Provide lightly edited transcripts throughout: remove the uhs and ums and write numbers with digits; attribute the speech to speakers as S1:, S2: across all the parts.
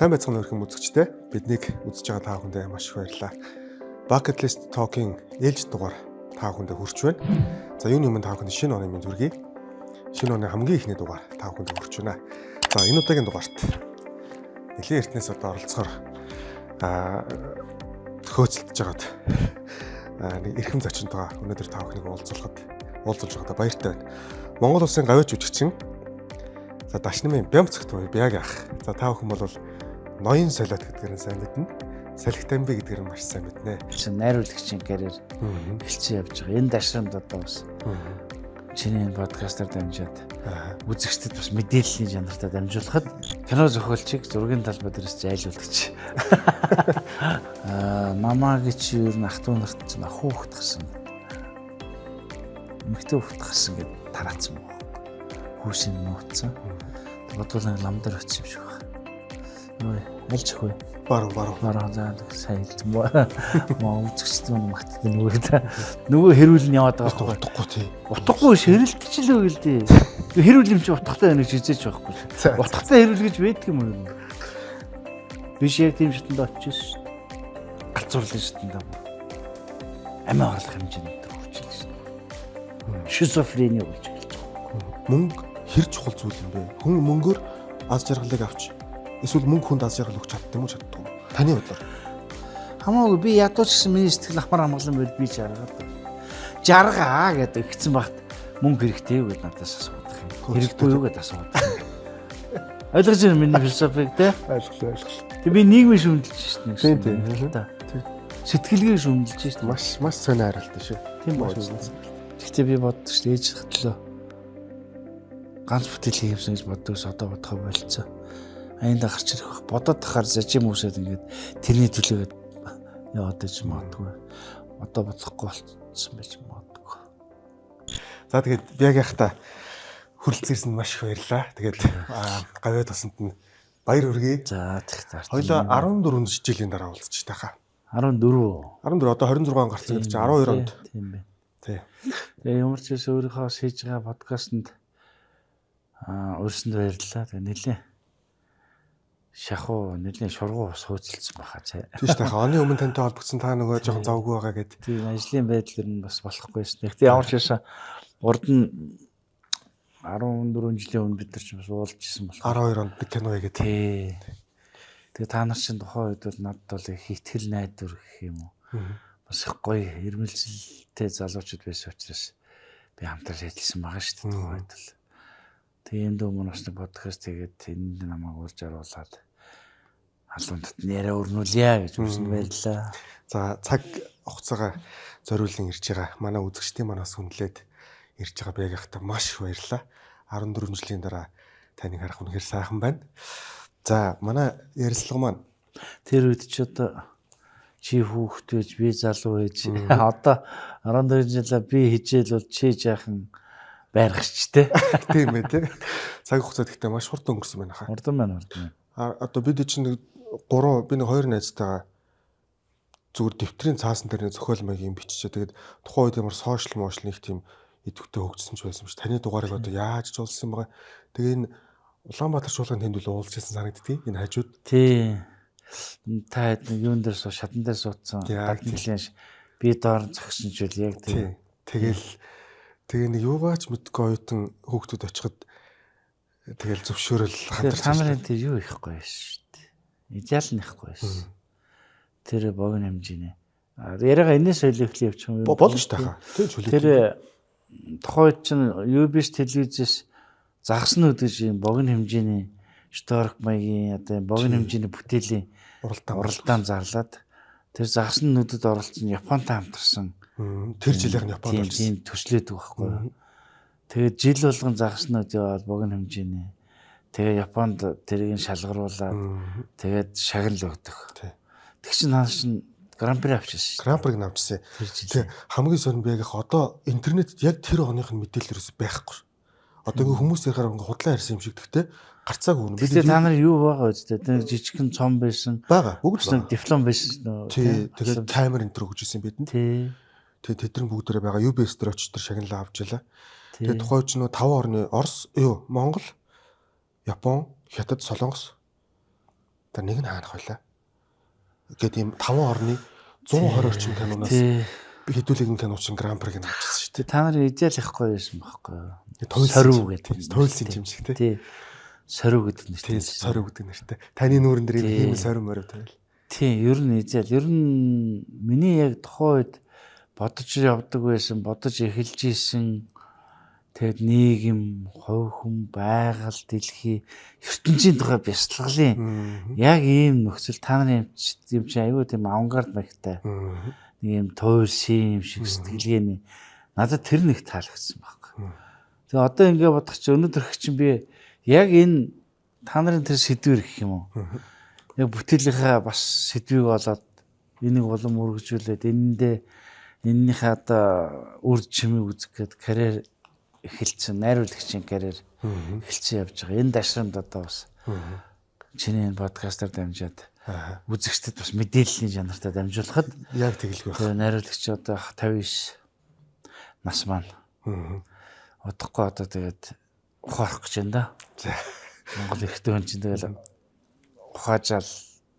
S1: Сайн байцгаана өрхөн үзэгчтэй. Биднийг үзэж байгаа та бүхэндээ маш их баярлалаа. Bucket List Talking ээлж дугаар та бүхэндээ хүрч байна. За юуны өмнө та бүхэнд шинэ оны мэнд хүргэе. Шинэ оны хамгийн ихний дугаар та бүхэндээ хүрч байна. За энэ удаагийн дугаарт нэлийн эртнээс одоо оролцохоор хөөцөлдөж байгаад нэг эрхэм зочинтойгоо өнөөдөр та бүхнийг уулзуулж байгаадаа баяртай байна. Монгол улсын гавьяач жүжигчин за Дашнамын Бямцагт буюу Бяг ах. За та бүхэн бол ноён солиот гэдгээр нь сайн мэднэ. Салхи тамби гэдгээр нь маш сайн мэднэ.
S2: Чи найруулагчийн карьер эхэлсэн явж байгаа. Энэ дашрамд одоо бас чиний подкастаар дамжаад үзэгчдэд бас мэдээллийн жанртаа дамжуулахад кино зохиолчийг зургийн талбай дээрээс зайлуулгач. Мамагийн чи юу н ах トゥ нарт ч хүүхэд гсэн. Эмэгтэй хүүхэд гсэн гэд тараацсан баг. Хүүшин нууцсан. Бодвол нэг лам дээр очив юм шиг байна. Нөө альч их вэ? Баруун заа сайн хэлсэн. Маа үзэгчд нь магтдаг нөгөө хэрүүл нь яваад байгаа
S1: утгагүй тий.
S2: Утгагүй ширэлтчлээ үйл дээ. Хэрүүл юм чи утгатай байна гэж хизээж байхгүй. Утгатай хэрүүл гэж байдаг юм уу? Биш яг тийм шатанд очиж галзуурлын шатанд амиа орлох хэмжээнд хүрчихлээ шүү дээ. Шизофрени болж байна.
S1: Мөнгө хэр чухал зүйл юм бэ? Хүн мөнгөөр аз жаргалыг авч эсвэл мөнгө хүнд аз жаргал өгч чаддаг юм уу чаддаггүй. Таны бодлоор
S2: хамаагүй би ядууч гэсэн миний сэтгэл ахмар амгалан байд би жаргаа гэдэг ихсэн багт мөнгө хэрэгтэй юу гэдээ надаас асуудаг юм. Хэрэггүй юу гэдээ асуудаг. Ойлгож байна миний философиг те?
S1: Ойлголоо.
S2: Тэг би нийгмийн шүмжилж шít нэг.
S1: Тийм.
S2: Сэтгэлгээ шүмжилж шít.
S1: Маш сонио харалтай шүү.
S2: Тийм байна. Гэхдээ би боддог шít ээж хатлаа. Ганц бүтээл хийвсэн гэж боддогс одоо бодохоо болцсон. Аянда гарч ирэх бах. Бодоод тахаар зажим үсээд ингээд тэрний төлөөгээд яваад иж магадгүй. Одоо бодлохгүй болчихсон байж магадгүй.
S1: За тэгээд Бяг ахта хүрэлцээрсэн маш их баярлаа. Тэгээд гавьяа тосонд нь баяр хүргэе.
S2: За тэгтээ.
S1: Хоёлаа 14 жилийн дараа уулзч тахаа.
S2: 14
S1: одоо 26 гарсан гэдэг чинь 12 онд.
S2: Тийм байна.
S1: Тий.
S2: Тэгээ ямар ч юм өөрийнхөө хийж байгаа подкастт өөрсөнд баярлалаа. Тэгээ нэлээ шахуу нэлээ шургуу ус хөөцөлдсөн баха цаа.
S1: Тийм шүү дээ. Оны өмнө тантай холбогдсон та нөгөө жоохон завгүй байгаа гэд.
S2: Тийм ажлын байдал нь бас болохгүй шээ. Гэхдээ ямар ч юм урд нь 14 жилийн өмнө бид нар ч бас уулзчихсан болох.
S1: 12 онд нэг кино хийгээд.
S2: Тий. Тэгээ та нар чинь тухайн үед бол надад бол их итгэл найдвар гэх юм уу. Бас их гоё ирмэлзэлтэй залуучууд байсан учраас би хамтарч ажилласан байгаа шүү дээ тухайн үед л. Тэгээ энэ дөрөв нас нэг подкаст хийгээд энд намайг урьж оруулаад халуундад нэрээ өрнүүлье гэж үсэн баярлаа.
S1: За цаг хугацаагаа зориулан ирж байгаа манай үзэгчдийн манаас хүнлээд ирж байгаа Бяг ахта маш их баярлалаа. 14 жилийн дараа таныг харах үнэхээр сайхан байна. За манай ярилцлага маань
S2: тэр үед ч одоо чи хүүхэд байж би залуу байж одоо 14 жилаа би хижээл бол чи жаахан байрагч те.
S1: Тийм ээ тий. Цаг хугацаа гэхдээ маш хурдан өнгөрсөн байна хаа.
S2: Хурдан байна.
S1: Одоо бид чинь би нэг хоёр найзтайгаа зүгээр дэвтрийн цаасан дээр нэг зохиол маягийн биччихээ. Тэгээд тухайн үед ямар сошиал нэг тийм идэвхтэй хөгжсөн ч байсан шүү. Таны дугаарыг одоо яаж ч уулзсан байгаа. Тэгээ энэ Улаанбаатар шуулгын тэнд үл уулзчихсан санагдтыг энэ хажууд.
S2: Тий. Та хэд нэг юун дээр шатан дээр суудсан. Би доор зогсон ч үл яг тий. Тэгээ нэг юугаач мэдгүй оюутан хүүхдүүд очиход тэгэл зөвшөөрөл хамтарч. Та нарын тэр юу их гоё шүү дээ. Идеал нь их гоё шүү. Тэр богино хэмжээний. Яриага энэс соёлын эхлэн явчих юм.
S1: Болно шүү дээ хаа.
S2: Тэр тухайн үед чинь UBS телевизээс загсан үдэж юм богино хэмжээний шторк маягийн одоо богино хэмжээний бүтээлийн уралдаан зарлаад тэр загсан нүдэд оролцсон Японтай хамтарсан.
S1: Тэр жилийнх нь Японд
S2: тийм төслөөдөг байхгүй. Тэгээд жил болгон загснууд яваад богино хэмжээний. Тэгээ Японд тэрийг шалгаруулад тэгээд шагнал өгдөг. Тэг чи наа шин гран-при авчихсан.
S1: Гран-приг авчихсан. Тэгээ хамгийн сонир Бяг ах одоо интернетэд яг тэр оных нь мэдээлэл ерөөс байхгүй. Одоо ингээ хүмүүс ярихаар ингээ худлаа ярьсан юм шиг тэгтээ гарцаагүй нэ.
S2: Бид та нар юу байгаа үстэй. Тэр жижигхэн цом байсан.
S1: Бага. Бүгд
S2: л диплом байсан.
S1: Тий. Тэгээд камер энтер өгч ирсэн бидэнд.
S2: Тий.
S1: Тэгээд тэдний бүгдээрээ байгаа UBS дээр очиж тэр шагналаа авч ялаа. Тэгээд тухайн ч нөө 5 орны Орос, Монгол, Япон, Хятад, Солонгос За нэг нь хаанах байлаа. Ингээд ийм 5 орны 120 орчим киноноос хэдүүлэгэн киночин гран приг нь авчихсан шүү дээ.
S2: Та нарын идеал их гоё байсан байхгүй юу?
S1: Сорив гэдэг. Туйлсын жимшиг тий.
S2: Сорив гэдэг нэртэй.
S1: Сорив гэдэг нэртэй. Таны нүүрэн дээр ийм сорив морив тавил.
S2: Тий, ер нь идеал. Ер нь миний яг тухайн үед бодож явдаг байсан, бодож эхэлж исэн. Тэгээд нийгэм, хувь хүн, байгаль, дэлхий, ертөнцийн тухай бясалгалын яг ийм нөхцөл та нарын юм чи аюу тийм авангард багтай. Нэг юм туйлшин юм шиг сэтгэлгээний надад тэр нэг таалагдсан байхгүй. Тэгээ одоо ингэ бодох чи өнөөдөр чинь би яг энэ та нарын тэр сэдвэр гэх юм уу? Яг бүтээлийнхаа бас сэдвийг олоод энийг улам өргөжүүлээд энэнийхээ одоо үр жимийг үзэх гээд карьер эхэлсэн, найруулагчийн карьер эхэлсэн явж байгаа. Энэ дашрамд одоо бас чиний энэ подкастаар дамжаад үзэгчдэд бас мэдээллийн чанартай дамжуулахад
S1: яг тэгэлгүй байна.
S2: Тэгээ найруулагч одоо 59 нас маань. Удахгүй одоо тэгээд ухаарах гэж байна да. Монгол эрхтэй хүн чинь тэгэл ухаажаал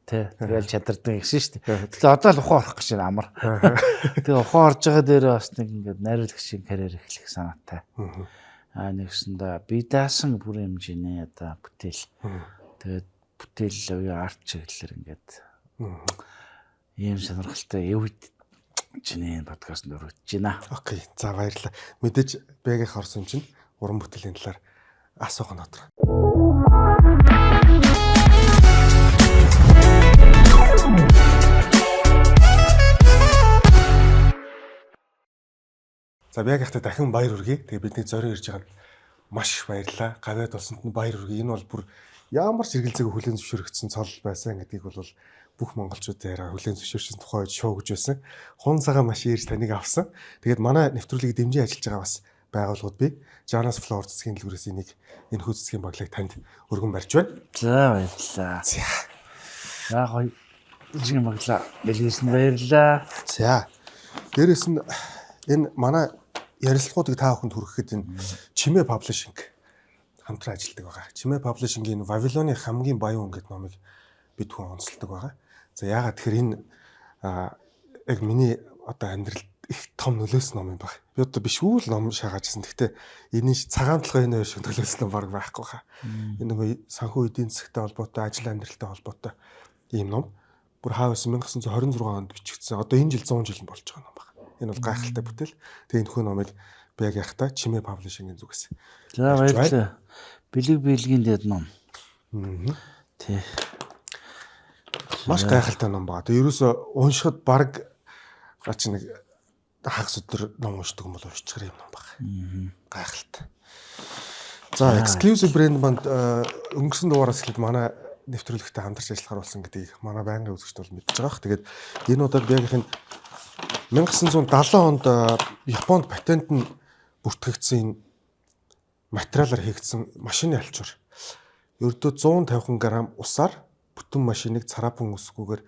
S2: тэгэл чадардаг гэсэн шүү дээ. Тэгээ одоо л ухаа орох гэж байна амар. Тэгээ ухаа орж байгаа дээр бас нэг ингээд найруулагчийн карьер эхлэх санаатай. Нэгсэндээ би даасан бүр хэмжээний одоо бүтээл. Тэгээд бүтээл уу арт чиглэлээр ингээд ийм сонирхолтой эвд чиний подкастт өргөж байна.
S1: Окей. За баярлалаа. Мэдээж бэгийнх орсон чинь уран бүтээлийн талаар асуух нь тодорхой. За яг ихтэй дахин баяр хүргэе. Тэгээ бидний зорин ирж байгаад маш их баярлалаа. Гавьяад болсонд нь баяр хүргэе. Энэ бол бүр ямар ч эргэлзээг хүлээн зөвшөөрөгдсөн цол байсан гэдгийг бол бүх монголчуудын яриа хүлээн зөвшөөрсөн тухай шоу гэж байсан. Хун цагаан маш ирж таныг авсан. Тэгээд манай нэвтрүүлгийг дэмжиж ажиллаж байгаа бас байгууллагууд бий. Жанас Флор цэцгийн дэлгүүрээс энийг энэ хүү цэцгийн баглыг танд өргөн барьж байна.
S2: За баярлалаа. За гоё цэцгийн баглаа бэлгээсэн баярлалаа.
S1: За дээрэс нь энэ манай ярилцлагуудыг та бүхэнд хүргэхэд энэ Чимээ паблишинг хамтран ажилладаг байгаа. Чимээ паблишингийн Вавилоны хамгийн баян хүн гэдэг номыг бид хүн онцолдог байгаа. За яагаад тэгэхээр энэ яг миний одоо амьдралд их том нөлөөсөн ном юм байна. Би одоо бишгүй л ном шаагаажсэн. Гэхдээ энэ цагаан толгой энэ шиг нөлөөсөн баг байхгүй хаа. Энэ нэг санхүү эдийн засагтай холбоотой, ажил амьдралтай холбоотой ийм ном. Бүр хаавс 1926 онд бичигдсэн. Одоо энэ жил 100 жил болж байгаа ном байна. Энэ бол гайхалтай бүтээл. Тэгээ энэ хүү номыг би яг яхта Чимээ паблишингийн зүгээс.
S2: За баярлалаа. Бэлэг бэлгийн дэд ном. Тий.
S1: Маш гайхалтай ном байна. Тэгээ ерөөсө уншихад баг гач нэг хагас өдөр ном уншдаг юм бол уншчихар юм ном байна. Гайхалтай. За exclusive brand банд өнгөрсөн дугаараас эхлээд манай нэвтрүүлэгтээ хамтарч ажиллахаар болсон гэдгийг манай байнгын үзэгчд бол мэдж байгаа. Тэгээд энэ удаад яг энэ 1970 онд Японд патент нь бүртгэгдсэн материалаар хийгдсэн машины алчуур. Ердөө 150 г усаар бүтэн машиныг царапан үсгүүгээр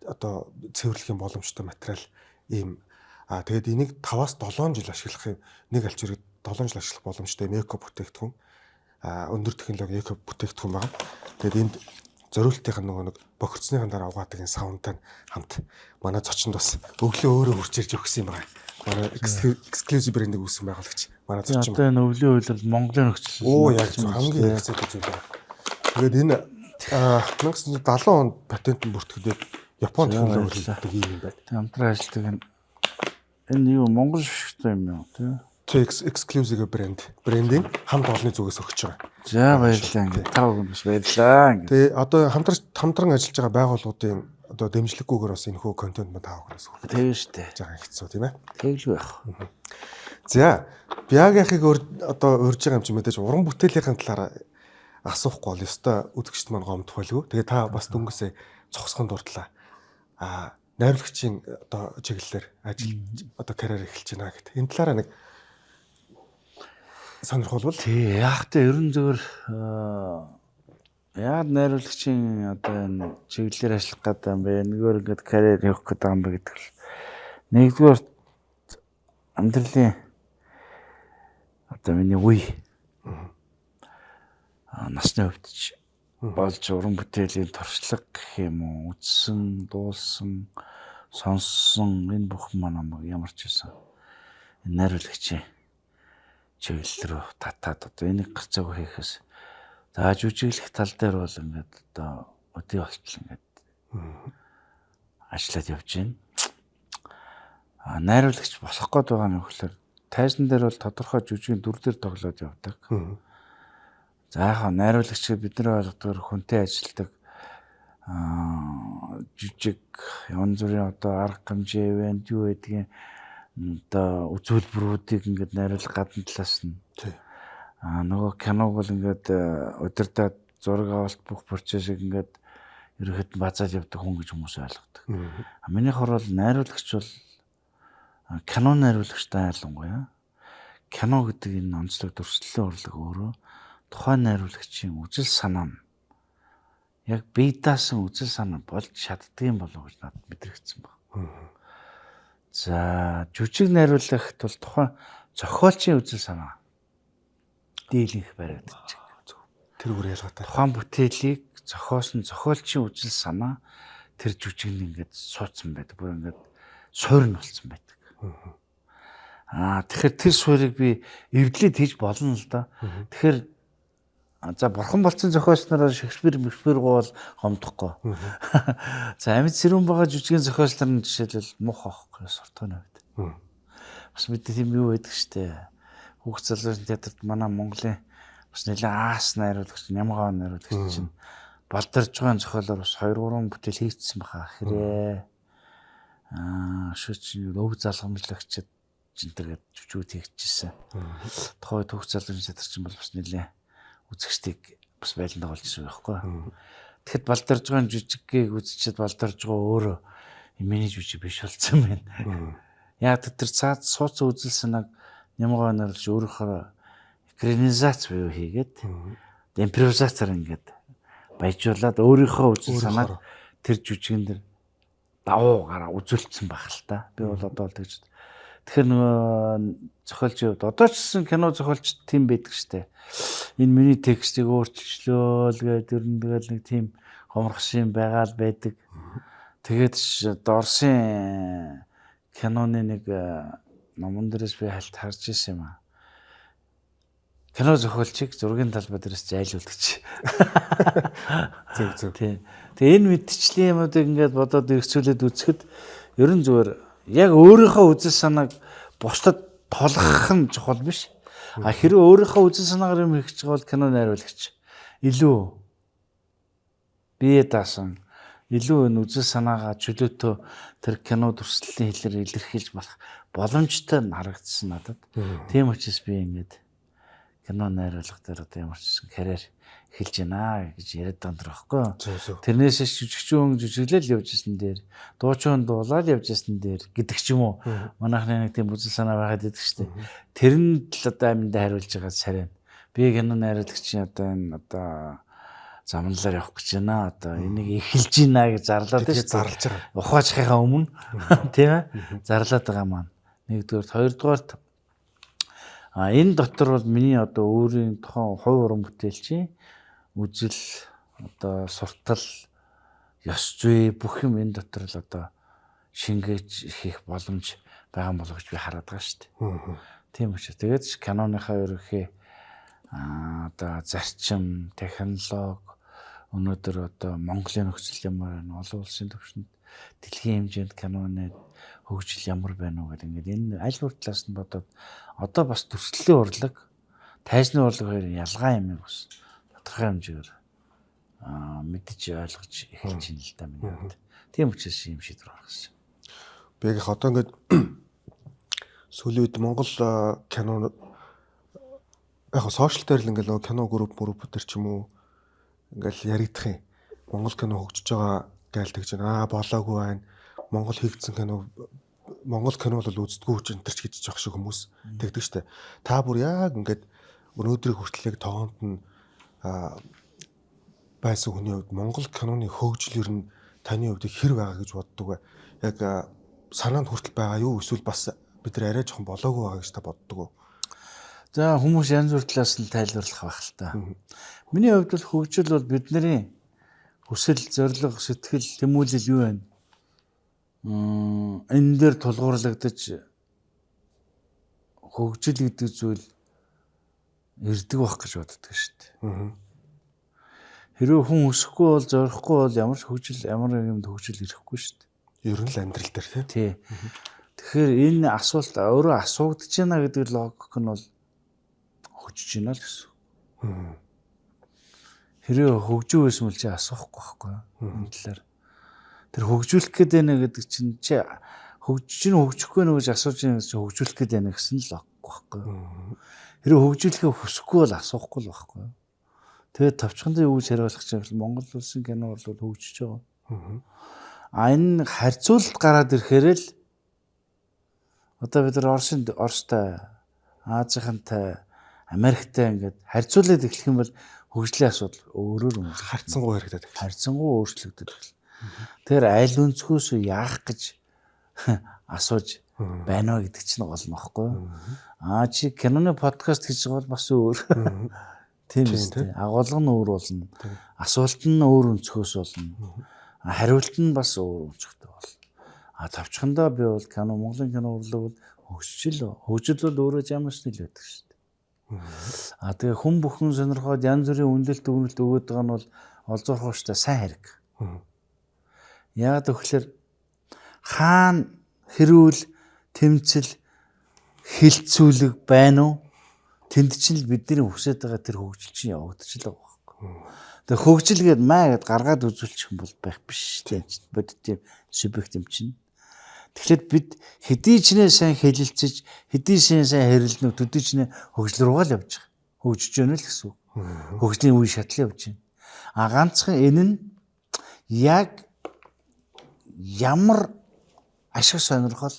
S1: одоо цэвэрлэх боломжтой материал ийм. Тэгээд энийг 5-аас 7 жил ашиглах юм. Нэг алчуурыг 7 жил ашиглах боломжтой эко бүтээгдэхүүн. Өндөр технологи эко бүтээгдэхүүн байна. Тэгээд энд зориултын нэг бохирцсныхан дараа угаадаг энэ саундтай хамт манай зочинд бас өглөө өөрөө хурж ирж өгсөн юм байна. Манай exclusive brand-ийг үүсгэн байгуулагч манай зочин.
S2: Одоо энэ өвлийн үйлрэл Монголын нөхцөл.
S1: Оо яг хамгийн хэцүү зүйл байна. Тэгээд энэ 1970 онд патент нь бүртгэгдээд Японд технологи хийдэг юм байна.
S2: Хамтран ажилладаг энэ юу Монгол шигтэй юм юу тий?
S1: Exclusive брендинг хамт олонны зүгээс өгч байгаа.
S2: За баярлалаа ингээд тав хүн биш баярлалаа ингээд.
S1: Тэгээ одоо хамтран ажиллаж байгаа байгууллагуудын одоо дэмжлэггүйгээр бас энэ хөө контент мань тав хүнээс өгөх.
S2: Тийм шүү дээ.
S1: Жаахан хэцүү тийм ээ.
S2: Тэглгүй байх.
S1: За Биагийнхыг одоо урьж байгаа юм чи мэдээж уран бүтээлийн талаар асуухгүй бол ёстой үзэгчд маань гомдох байлгүй. Тэгээ та бас дөнгөсөө цогсхон дурдлаа. Найруулагчийн одоо чиглэлээр ажил одоо карьер эхэлж байна гэдэг. Энэ талаараа нэг сонирхолвол
S2: тий яг та ерөн зөвөр яг найруулагчийн одоо энэ чиглэлээр ажиллах гэдэг юм бэ. Нэггээр ингээд карьер явах гэдэг юм бэ гэдэг л. Нэгдүгээр амьдралын одоо миний үе насны хувьд ч болж уран бүтээлийн туршлага гэх юм уу үзсэн, дуулсан, сонссон энэ бүхэн маань ямар ч байсан энэ найруулагчийн чиглэл рүү татаад одоо энийг гарцаагүй хийхээс за жүжиглэх тал дээр бол ингээд одоо өдөө болтол ингээд ажиллаад явж байна. Найруулагч болох гээд байгаа нь болохоор тайзан дээр бол тодорхой жүжигийн дүр дээр тоглоод явдаг. За яхаа найруулагч бид нар ойлгодгоор хүнтэй ажилладаг жижиг янз бүрийн одоо арга хэмжээ ивент юу гэдгийг одоо үзүүлбэрүүдийг ингээд найруулах гадна талаас нь нөгөө киног бол ингээд удирдаад зураг авалт бүх процессыг ингээд ерөөд базаад явдаг хүн гэж хүмүүс ойлгодог. Минийх бол найруулагч бол кино найруулагчтай ялангуяа кино гэдэг энэ онцлог дүрслэлийн урлаг өөрөө тухайн найруулагчийн үзэл санаа нь яг бие даасан үзэл санаа болж чаддгийм болов гэж надад мэдрэгдсэн байна. За жүжиг найруулагт бол тухайн зохиолчийн үзэл санаа дийлэнх баригдчих.
S1: Тэр бүр ялгаатай. Тухайн
S2: бүтээлийг зохиосон зохиолчийн үзэл санаа тэр жүжигний ингээд суудсан байдаг. Бүр ингээд суурь нь болсон байдаг. Тэгэхээр тэр суурийг би эвдлээд хийж болно л да. Тэгэхээр за бурхан болцсон зохиолч нараа Шекспир гоо бол хомдохгүй. За амьд сэрүүн байгаа жүжигийн зохиолч нарын жишээлбэл мух авахгүй суртахууны үед. Бас бид тийм юу байдаг штэ. Хүүхд залуучууд театрт манай Монголын бас нэлээд аас найруулагч Нямгаав найруулагч чинь балдарж байгаа зохиолоор бас 2-3 бүтээл хийгдсэн баха хэрэг. Шүч өв залгамжлагчид жинтэйгээ жүжигүүд хийчихсэн. Тухайн хүүхд залуучууд театр чинь бол бас нэлээд үзэгчдийг бас байлдаа болж ирсэн байхгүй. Тэгэхэд балдарж байгаа жүжигийг үзчихэд балдарж байгаа өөрөө миний жүжиг биш болсон байна. Яг тэр цаад сууц үзэл санааг Нямгаав найруулагч өөрөөхөө экранизац буюу хийгээд импровизацаар ингээд баяжуулаад өөрийнхөө үзэл санааг тэр жүжигэн дээр давуу гараа үзүүлсэн байх л та. Би бол одоо л тэгж. Тэгэхээр нөгөө зохиолчийн хувьд одоо ч гэсэн кино зохиолч тийм байдаг штэ. Энэ миний текстийг өөрчилчлөө л гэдэг ер нь тэгэл нэг тийм гомрхшин байгаа л байдаг. Тэгээд Орсын киноны нэг номон дээрээс би хальт харж ирсэн юм аа. Кино зохиолчийг зургийн талбай дээрээс зайлуулдаг чи.
S1: Зөв.
S2: Тэгээ энэ мэдчлэн юмудыг ингээд бодоод эргцүүлээд үзэхэд ерөн зүгээр яг өөрийнхөө үзэл санааг бусдад толгох нь чухал биш. Хэрвээ өөрийнхөө үзэл санаагаар юм хийж байгаа бол кино найруулагч илүү бие даасан илүү энэ үзэл санаагаа чөлөөтөө тэр кино дүрслэлийн хэлээр илэрхийлж болох боломжтой харагдсан надад. Тийм учраас би ингээд кино найруулга дээр одоо ямар ч гэсэн карьер эхэлж байна гэж яриад байгаа байхгүй. Тэрнээс жүжигчүүн жүжиглэл явж исэн дээр, дуучуун дуулаад явж исэн дээр гэдэг ч юм уу. Манайхны нэг тийм үзэл санаа байгаад идэг штеп. Тэрэнд л одоо аминдаа хариулж байгаа царай. Би кино найруулагчийн одоо энэ одоо замналаар явах гэж байна. Одоо энийг эхэлж байна гэж зарлаад шүү дээ.
S1: Зарлж байгаа.
S2: Ухаачхийнхаа өмнө тийм ээ. Зарлаад байгаа маань. Нэгдүгээр, хоёрдугаарт энэ дотор бол миний одоо өөрийн тухайн хувь уран бүтээлчийн үзэл одоо суртал ёс зүй бүх юм энэ дотор л одоо шингээж хийх боломж байгаа болов гэж би хараад байгаа шүү дээ. Тийм учраас тэгээд киноныхаа ерөнхий одоо зарчим, технологи өнөөдөр одоо Монголын нөхцөл ямар байна, олон улсын түвшинд дэлхийн хэмжээнд киноны хөгжил ямар байна уу гэдэг ингээд энэ аль бүр талаас нь бодоод одоо бас төрслөлийн урлаг, тайзны урлаг хоёрын ялгаа юм бас тодорхой хэмжээгээр мэдж ойлгож эхэлж байна л да миний хувьд. Тийм учраас юм шийдвэр гаргасан.
S1: Би яг одоо ингээд сүүлийн үед Монгол кино яг сошиал дээр л ингээд нөгөө кино групп дээр ч юм уу ингээд яригдах юм. Монгол кино хөгжиж байгаа гайл тэгж байна. Болоогүй байна. Монгол хийгдсэн кино Монгол кино бол үздэггүй ч энэ ч гэж жоох шиг хүмүүс тэгдэг штэ. Та бүр яг ингээд өнөөдрийг хүртэл яг тоонт нь байсан хүний хувьд Монгол киноны хөгжил ер нь таны хувьд хэр байгаа гэж боддог вэ? Яг санаанд хүртэл байгаа юу? Эсвэл бас бид нар арай жоохон болоогүй байгаа гэж та боддог уу?
S2: За хүмүүс янз бүр талаас нь тайлбарлах байх л та. Миний хувьд бол хөгжил бол бидний хүсэл, зорилго, сэтгэл, тэмүүлэл юу вэ? Энэ дээр тулгуурлагдаж хөгжил гэдэг зүйл ирдэг байх гэж боддог шүү дээ. Хэрвээ хүн өсөхгүй бол, зорихгүй бол ямар ч хөгжил, ямар юмд хөгжил ирэхгүй шүү дээ.
S1: Ер нь л амьдрал дээр
S2: тий. Тэгэхээр энэ асуулт өөрөө асуугдж байна гэдэг логик нь бол хөгжиж байна л гэсэн. Хэрвээ хөгжөө байсан бол чи асуухгүй байхгүй энэ талаар. Тэр хөгжүүлэх гээд байна гэдэг чинь чи хөгжихгүй нэ гэж асууж байгаа гэж хөгжүүлэх гээд байна гэсэн л байхгүй. Хэрвээ хөгжүүлэхээ хүсэхгүй бол асуухгүй л байхгүй. Тэгээд товчхондоо юу гэж хариулах чинь Монгол улсын кино бол хөгжиж байгаа. Энэ харьцуулалт гараад ирэхээр л одоо бид нар Оростой, Азийнхантай, Америктай ингээд харьцуулаад эхлэх юм бол хөгжлийн асуудал өөрөөр
S1: харьцангуй харагдаад байна.
S2: Харьцангуй өөрчлөгдөж байна. Тэгэхээр аль өнцгөөс яах гэж асууж байна вэ гэдэг чинь гол нь багхгүй. Чи киноны подкаст хийж байгаа бол бас өөр. Тийм үү? Агуулга нь өөр болно. Асуулт нь өөр өнцгөөс болно. Хариулт нь бас өөр өнцгтэй болно. Тавчхандаа би бол Монголын кино урлаг бол хөгжил бол өөрөө жамс нь л байдаг шүү дээ. Тэгээ хүн бүхэн сонирхоод янз бүрийн үнэлэлт өгнөлт өгöd байгаа нь бол олзуурхууштай сайн хэрэг. Яагаад гэвэл хаана хэрүүл тэмцэл хилцүүлэг байна уу? Тэнд чинь л бидний хүсэж байгаа тэр хөгжил чинь явагдаж л байгаа байхгүй. Тэгээ хөгжил гээд гэд гаргаад үзүүлчих юм бол байх биш тийм бодит тийм субъект юм чинь. Тэгэхээр бид хэдий ч нэ сайн хэлэлцэж, хэдий сайн хэрэлнэ, төдий ч нэ хөгжил руугаа л явж байгаа. Хөгжиж байна л гэсэн үг. Хөгжлийн үе шатлал явж байна. Ганцхан энэ нь яг ямар ашиг сонирхол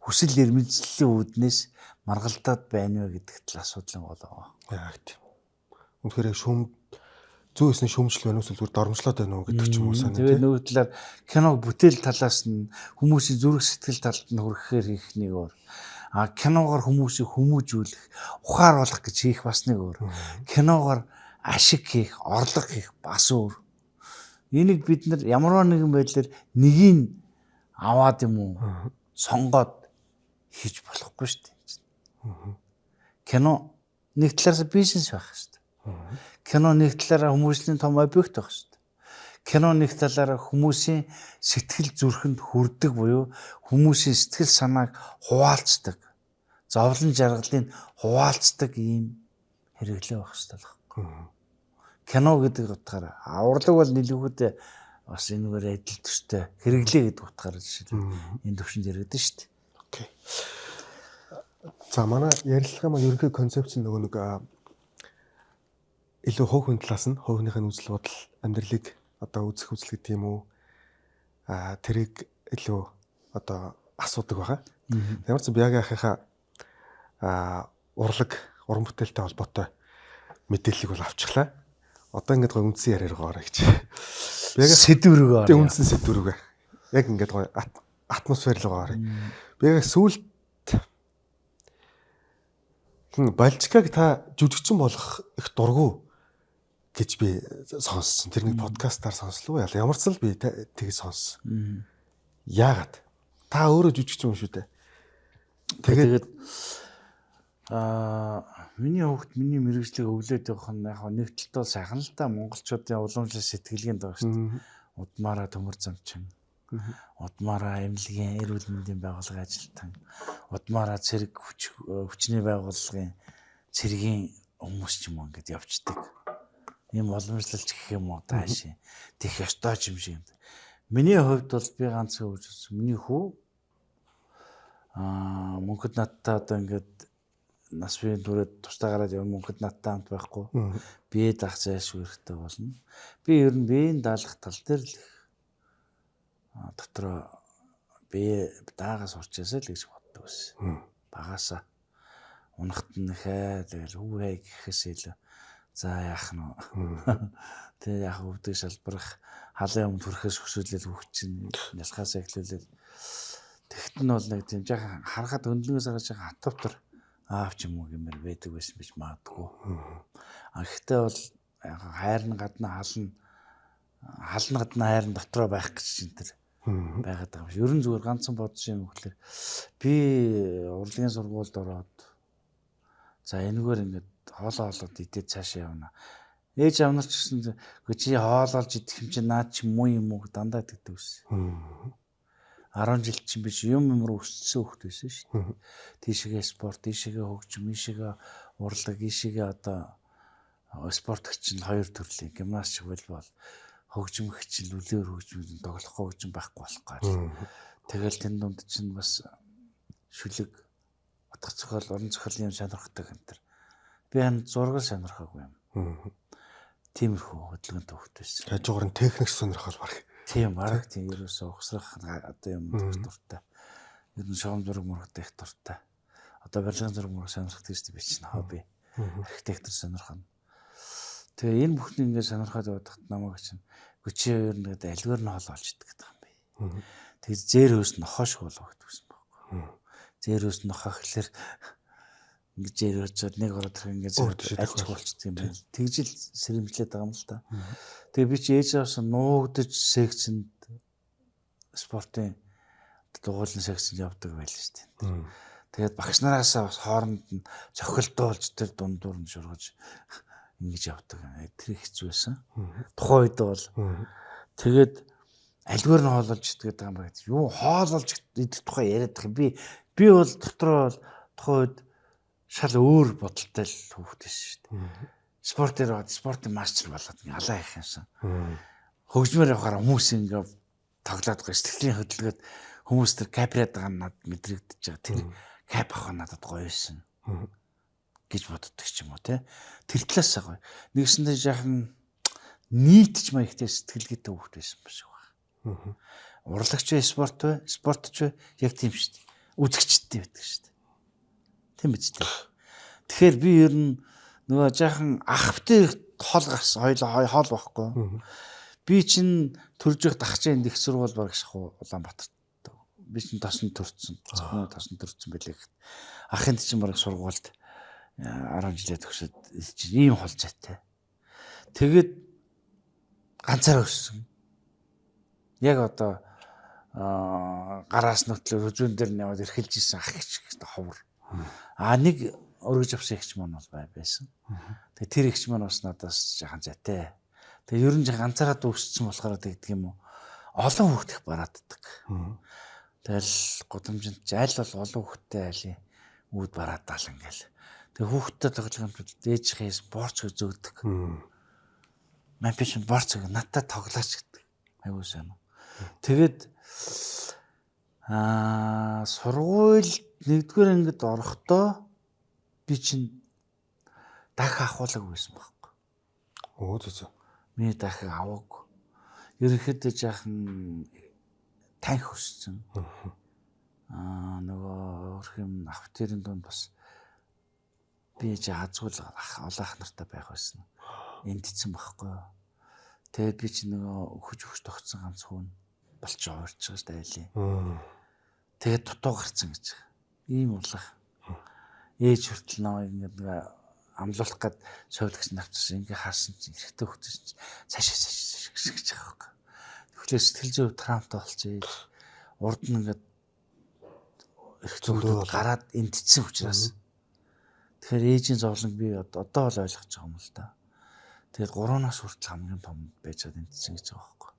S2: хүсэл эрмэлзлийн үүднээс маргалдаад байна вэ гэдэг тал асуудал болоо.
S1: Яг тийм. Үнэхээр зүүн шүүмжлэл байна уу эсвэл зүгээр дормжлоод байна уу гэдэг ч юм уу санаа.
S2: Тэгээд нөгөө талаар киног бүтээл талаас нь хүмүүсийн зүрх сэтгэл талд нь хүрэхээр хийх нэг өөр. Киногоор хүмүүсийг хүмүүжүүлэх, ухааруулах гэж хийх бас нэг өөр. Киногоор ашиг хийх, орлого хийх бас өөр. Энийг бид нар ямарваа нэгэн байдлаар нэгийг аваад юм уу сонгоод хийж болохгүй шүү дээ. Кино нэг талаас бизнес байх шүү дээ. Кино нэг талаараа хүмүүсийн том объект байх шүү дээ. Кино нэг талаараа хүмүүсийн сэтгэл зүрхэнд хүрдэг буюу хүмүүсийн сэтгэл санааг хуваалцдаг. Зовлон жаргалыг хуваалцдаг ийм хэрэглээ байх шүү дээ. Кино гэдэг утгаараа авралыг бол нэлээдээ бас энэгээр адил төстэй хэрэглээ гэдэг утгаараа жишээ энэ төвшөнд яригдсан шүү дээ.
S1: Окей. За манай ярилцлага маань ерөнхий концепц нөгөө нэг илүү хувь хүн талаас нь хувийнхын үзэл бодол амьдралыг одоо үзэх үзэл гэдэг юм уу тэрийг илүү одоо асуудаг байгаа. Ямар ч бяга ахыхаа уран бүтээлтэй холбоотой мэдээллийг бол авчихлаа. Одоо ингээд гой үндсэн яриа руугаа гэж. Бяга
S2: сэдвэргээ.
S1: Тэг үндсэн сэдвэргээ. Яг ингээд гой атмосфер руугаа орё. Бяга сүүлд Балчикаг та жүжигчин болох их дургу гэж би сонссон. Тэрний подкастаар сонслоо. Ямар ч л би тийг сонссон. Яагаад? Та өөрөө жүжигчин юм шүү дээ. Тэгээд миний хүүхд миний мэрэгжлийг өвлөөд явах нь яг нэг талд бол сайхан л та монголчуудын уламжлал сэтгэлгээнд байгаа шүү дээ. Удмаараа төмөр замчин. Удмаараа эмнэлгийн эрүүл мэндийн байгууллагын ажилтан. Удмаараа цэрэг хүчний байгууллагын цэргийн хүмүүс ч юм уу ингэж явцдаг. Ийм уламжлалч гэх юм уу таашаа. Тэх ёстой юм шиг юм. Миний хувьд бол би ганц хөвж миний хүү мөнхөд надтай одоо ингэж нас бие дүрээд тусдаа гараад явна мөнхөд надтай хамт байхгүй. Би дах зайлшгүй хэрэгтэй болно. Би ер нь биеийн даалгах тал дээр л дотроо би даагаас урчаасаа л гэж боддог байсан. Багаасаа унахт нь хаа тэгэл хүүхэй гэхээс илүү за яах нь тэгээ яах өвдөг шалбарах халын өмнө төрөхөөс хүсүүлэл хүүхд чинь ялхаасаа эхлүүлэл тэгт нь бол нэг тийм жаахан харахад өндлөнгөөс гарч байгаа хатвтар
S2: аав ч юм уу гэмээр байдаг байсан биш магадгүй. Гэхдээ бол хайрн гадна хална гадна хайрн дотроо байх гэж чинь тэр байгаад байгаа юм шиг. Ер нь зүгээр ганцхан бодсон юм гэхэлэр би урлагийн сургуульд ороод за энэгээр ингээд хоолоод идээд цаашаа явна. Ээж аав нар ч гэсэн чи хоололж идэх юм чи наад чи муу юм уу дандаа гэдэг ус. 10 жил чинь биш юм руу өссөн хөхт байсан шүү дээ. Тийшээгээ спорт, тийшээгээ хөгжим, ийшээгээ урлаг, ийшээгээ одоо спортч нь хоёр төрлийн гимнаст, волейбол, хөгжим хичээл, үлээр хөгжим, тоглох хөгжим байхгүй болохгүй. Тэгэл тэн дунд чинь бас шүлэг, утга зохиол, уран зохиолын юм сонирхдаг энэ төр. Би хань зураг сонирхоогүй юм. Тиймэрхүү хөдөлгөөнтэй хөхт байсан.
S1: Хажуугаар нь техник сонирхол баг.
S2: Тийм бараг тийм ерөөсөө ухсрах одоо юм дуртай. Ер нь шоом зураг мурагтай их дуртай. Одоо барилгын зураг мураг сонирхдаг шүү дээ би чинь хобби. Архитектор сонирхно. Тэгээ энэ бүхний ингээд сонирхоод явах намайг чинь чи ер нь гэдэг альваар нь хоол олж идэг гэдэг юм би. Тэгээ зээрөөс нохоо шиг болоо гэдгүйсэн байхгүй. Зээрөөс нохоо гэхэлэр ингээд зээрөөж нэг ороод ирэх ингээд альж болчихсон юм байна. Тэгжил сэрэмжлээд байгаа юм л та. Тэгээ би чи ээж авсан нуугдаж секцэнд спортын дугуулын секцэнд явдаг байл шүү дээ. Тэгээд багш нараас бас хооронд нь цохилдуулж тэр дундуур нь шургаж ингэж явдаг. Тэр хэцүү байсан. Тухайн үед бол тэгээд альваар нь хоололж идэх гэдэг юм байна. Юу хоололж идэх тухай яриад байгаа юм. Би бол дотроо тухайн үед шал өөр бодолтой л хүүхдээс шүү дээ. Спортын мастер болоод алаа их юмсан. Хөгжмөр явахаар хүмүүс ингээ тоглоод байгаа сэтгэлийн хөдөлгөөд хүмүүс тэр капраад байгаа надад мэдрэгдэж байгаа. Тэр кап авах надад гоё байсан гэж боддог ч юм уу те. Тэр талаас гоё. Нэгсэндээ жаахан нийтч маягтай сэтгэлгээтэй хүүхд байсан ба шиг байна. Урлагч бай, спортч бай яг тийм шүү дээ. Үзэгчтэй байдаг шүү дээ. Тийм биз дээ. Тэгэхээр би ер нь нөгөө жаахан ахвтай хоол гарсан хоол байхгүй. Би чинь төрж явах дахчийн их сургууль багш Улаанбаатарт. Би чинь тосн төрсөн. Зөвхөн тосн төрсөн байлээ. Ахынд чинь баг сургуульд 10 жилээ төгсөөд чинь ийм хол зайтай. Тэгээд ганцаараа өссөн. Яг одоо гараас нүтлээ хүзүүн дээр наваад эрхэлж исэн ах гэж ховор. Нэг өргөж авсан ихч маань бол байсан. Тэгээ тэр ихч маань бас надаас жаахан зайтай. Тэгээ ер нь ганцаараа өссөн болохоор тэгдэг юм уу? Олон хүүхд их барааддаг. Тэгэл гудамжинд аль бол олон хүүхдтэй айлын үүд бараадаал ингээл. Тэгээ хүүхдтэй тоглоомжууд ээжийнхээ спорт зөөгдөг. Ман биш спорт зөг надтай тоглооч гэдэг. Айгуу сайн. Тэгээд сургууль нэгдүгээр ангид орохдоо би чинь дахь ахуулаг байсан байхгүй.
S1: Оо зү.
S2: Миний дахь аваагүй. Ерөнхийдөө жаахан танх өссөн. Нөгөө өөрх юм автэрийн дунд бас би азгуул олаах нартай байх байсан. Эндцэн байхгүй. Тэгээд би чи нөгөө өгч тогтсон ганц хүн болч уурч байгаа шүү дээ айлын. Тэгээд дутуу гарцсан гэж. Ийм урлах. Ээж хүртэл намайг ингээд нэг амлуулах гээд совдогч навчсан. Ингээ харсан чинь эрэхтэй хөвчөж цаашаа гэж байгаа юм. Тэгэхээр сэтгэл зүйн травмтай болчихъя. Урд нь ингээд эрэхтэй хөвчөд гараад эндцсэн учраас. Тэгэхээр ээжийн зовлон би одоо бол ойлгож байгаа юм л да. Тэгээд 3 нас хүртэл хамгийн том байж чад эндцсэн гэж байгаа байхгүй.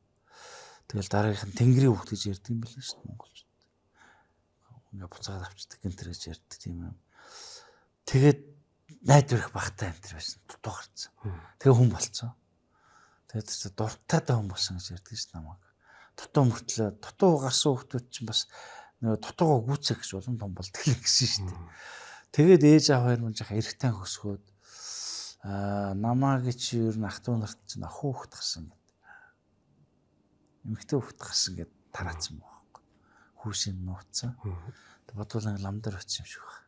S2: Тэгэл дараагийнх нь тэнгэрийн хөвгт гэж ярьдаг юм байна шүү дээ монголчууд. Ингээ буцаад авчдаг гэнтэр гэж ярьдаг тийм юм. Тэгээд найдварх багтаа энэ төр байсан. Дутуу гарцсан. Тэгээ хүн болцсон. Тэгээд дуртайтай хүн болсон гэж ярьдаг шүү намайг. Дутуу мөртлөө дутуу гарсан хүмүүс чинь бас нөгөө дутуугаа гүйцэх гэж улам том болдог гэсэн шүү дээ. Тэгээд ээж аав хоёр мөн жаахан эрэгтэй хөсгөөд намааг чи ер нь ах トゥ нарт чинь ах хүүхэд гарсан гэдэг. Эмэгтэй хүүхэд гарсан гэд тараацсан байхгүй. Хүүшийн нууцсан. Бодвол лам дээр очив юм шиг байна.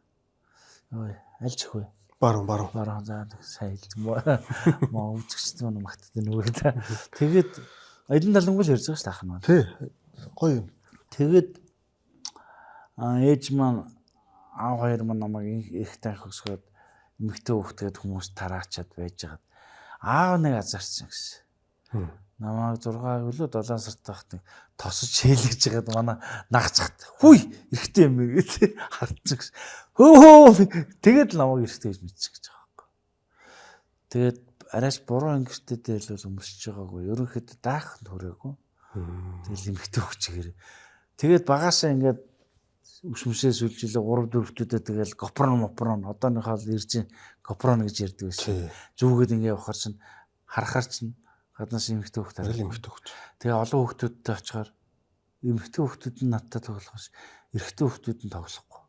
S2: Ой, альч хөө. Баруун заа сайн хэлсэн маа үзэгчтэй нь магтдаг нүгээр та. Тэгээд аялын далангуул ярьж байгаа шүү таах нь.
S1: Тий. Гоё юм.
S2: Тэгээд ээж маань аав хоёр маань намайг их тань хөсгөөд эмэгтэй хүүхдгээд хүмүүс тараачаад байжгаад аав нэг азарсан гэсэн. Намайг 6 өлөө 7 сард тахт тосож шээлгэж байгаад манай нагцхад хүй эрэгтэй юм гэж хардсан гэсэн. Хөө тэгээд намайг эрэгтэй гэж мэдсэн гэж байгаа байхгүй. Тэгээд арайч буруу ангирттай дэлбэл өмсөж байгаагүй. Ерөнхийдөө даах төрөөгүй. Тэгэл эмэгтэй хүчээр. Тэгээд багаасаа ингээд өшмөсөөс үлжилээ 3-4-төдөө тэгэл гопрон одооныхоо ирж гопрон гэж ярьдаг байсан. Зүугээд ингээд явахаар чинь харахаар чинь гаднаас эмэгтэй хүүхд хараад эмэгтэй хүүхд. Тэгээ олон хүүхдүүдтэй очихоор эмэгтэй хүүхдүүд нь надтай тоглохоос эрэгтэй хүүхдүүд нь тоглохгүй.